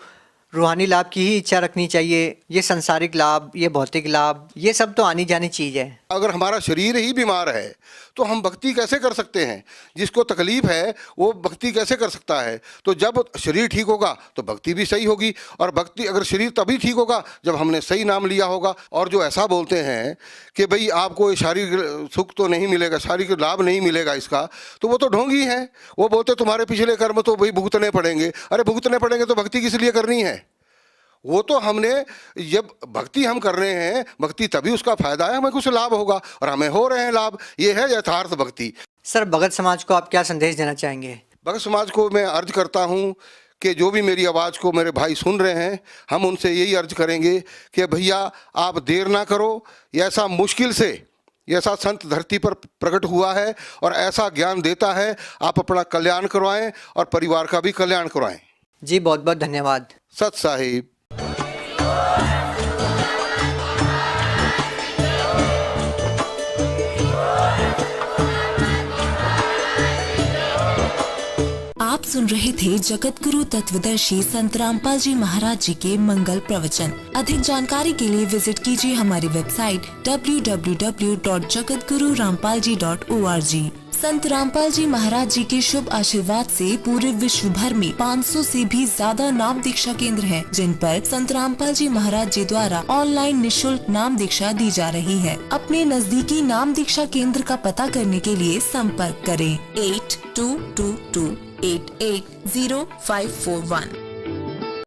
रूहानी लाभ की ही इच्छा रखनी चाहिए, ये संसारिक लाभ, ये भौतिक लाभ, ये सब तो आनी जानी चीज़ है। अगर हमारा शरीर ही बीमार है तो हम भक्ति कैसे कर सकते हैं? जिसको तकलीफ है वो भक्ति कैसे कर सकता है? तो जब शरीर ठीक होगा तो भक्ति भी सही होगी, और भक्ति, अगर शरीर तभी ठीक होगा जब हमने सही नाम लिया होगा। और जो ऐसा बोलते हैं कि भाई आपको शारीरिक सुख तो नहीं मिलेगा, शारीरिक लाभ नहीं मिलेगा इसका, तो वो तो ढोंगी है। वो बोलते तुम्हारे पिछले कर्म तो भाई भुगतने पड़ेंगे। अरे भुगतने पड़ेंगे तो भक्ति किस लिए करनी है? वो तो हमने, जब भक्ति हम कर रहे हैं, भक्ति तभी उसका फायदा है, हमें कुछ लाभ होगा, और हमें हो रहे हैं लाभ। ये है यथार्थ भक्ति। सर, भगत समाज को आप क्या संदेश देना चाहेंगे? भगत समाज को मैं अर्ज करता हूँ कि जो भी मेरी आवाज़ को मेरे भाई सुन रहे हैं, हम उनसे यही अर्ज करेंगे कि भैया आप देर ना करो। ऐसा मुश्किल से ऐसा संत धरती पर प्रकट हुआ है और ऐसा ज्ञान देता है, आप अपना कल्याण करवाएं और परिवार का भी कल्याण करवाएं। जी, बहुत बहुत धन्यवाद। सत साहिब। आप सुन रहे थे जगत गुरु तत्वदर्शी संत रामपाल जी महाराज जी के मंगल प्रवचन। अधिक जानकारी के लिए विजिट कीजिए हमारी वेबसाइट www.jagatgururampalji.org। संत रामपाल जी महाराज जी के शुभ आशीर्वाद से पूरे विश्व भर में 500 से भी ज्यादा नाम दीक्षा केंद्र हैं, जिन पर संत रामपाल जी महाराज जी द्वारा ऑनलाइन निशुल्क नाम दीक्षा दी जा रही है। अपने नजदीकी नाम दीक्षा केंद्र का पता करने के लिए संपर्क करें 8222880541।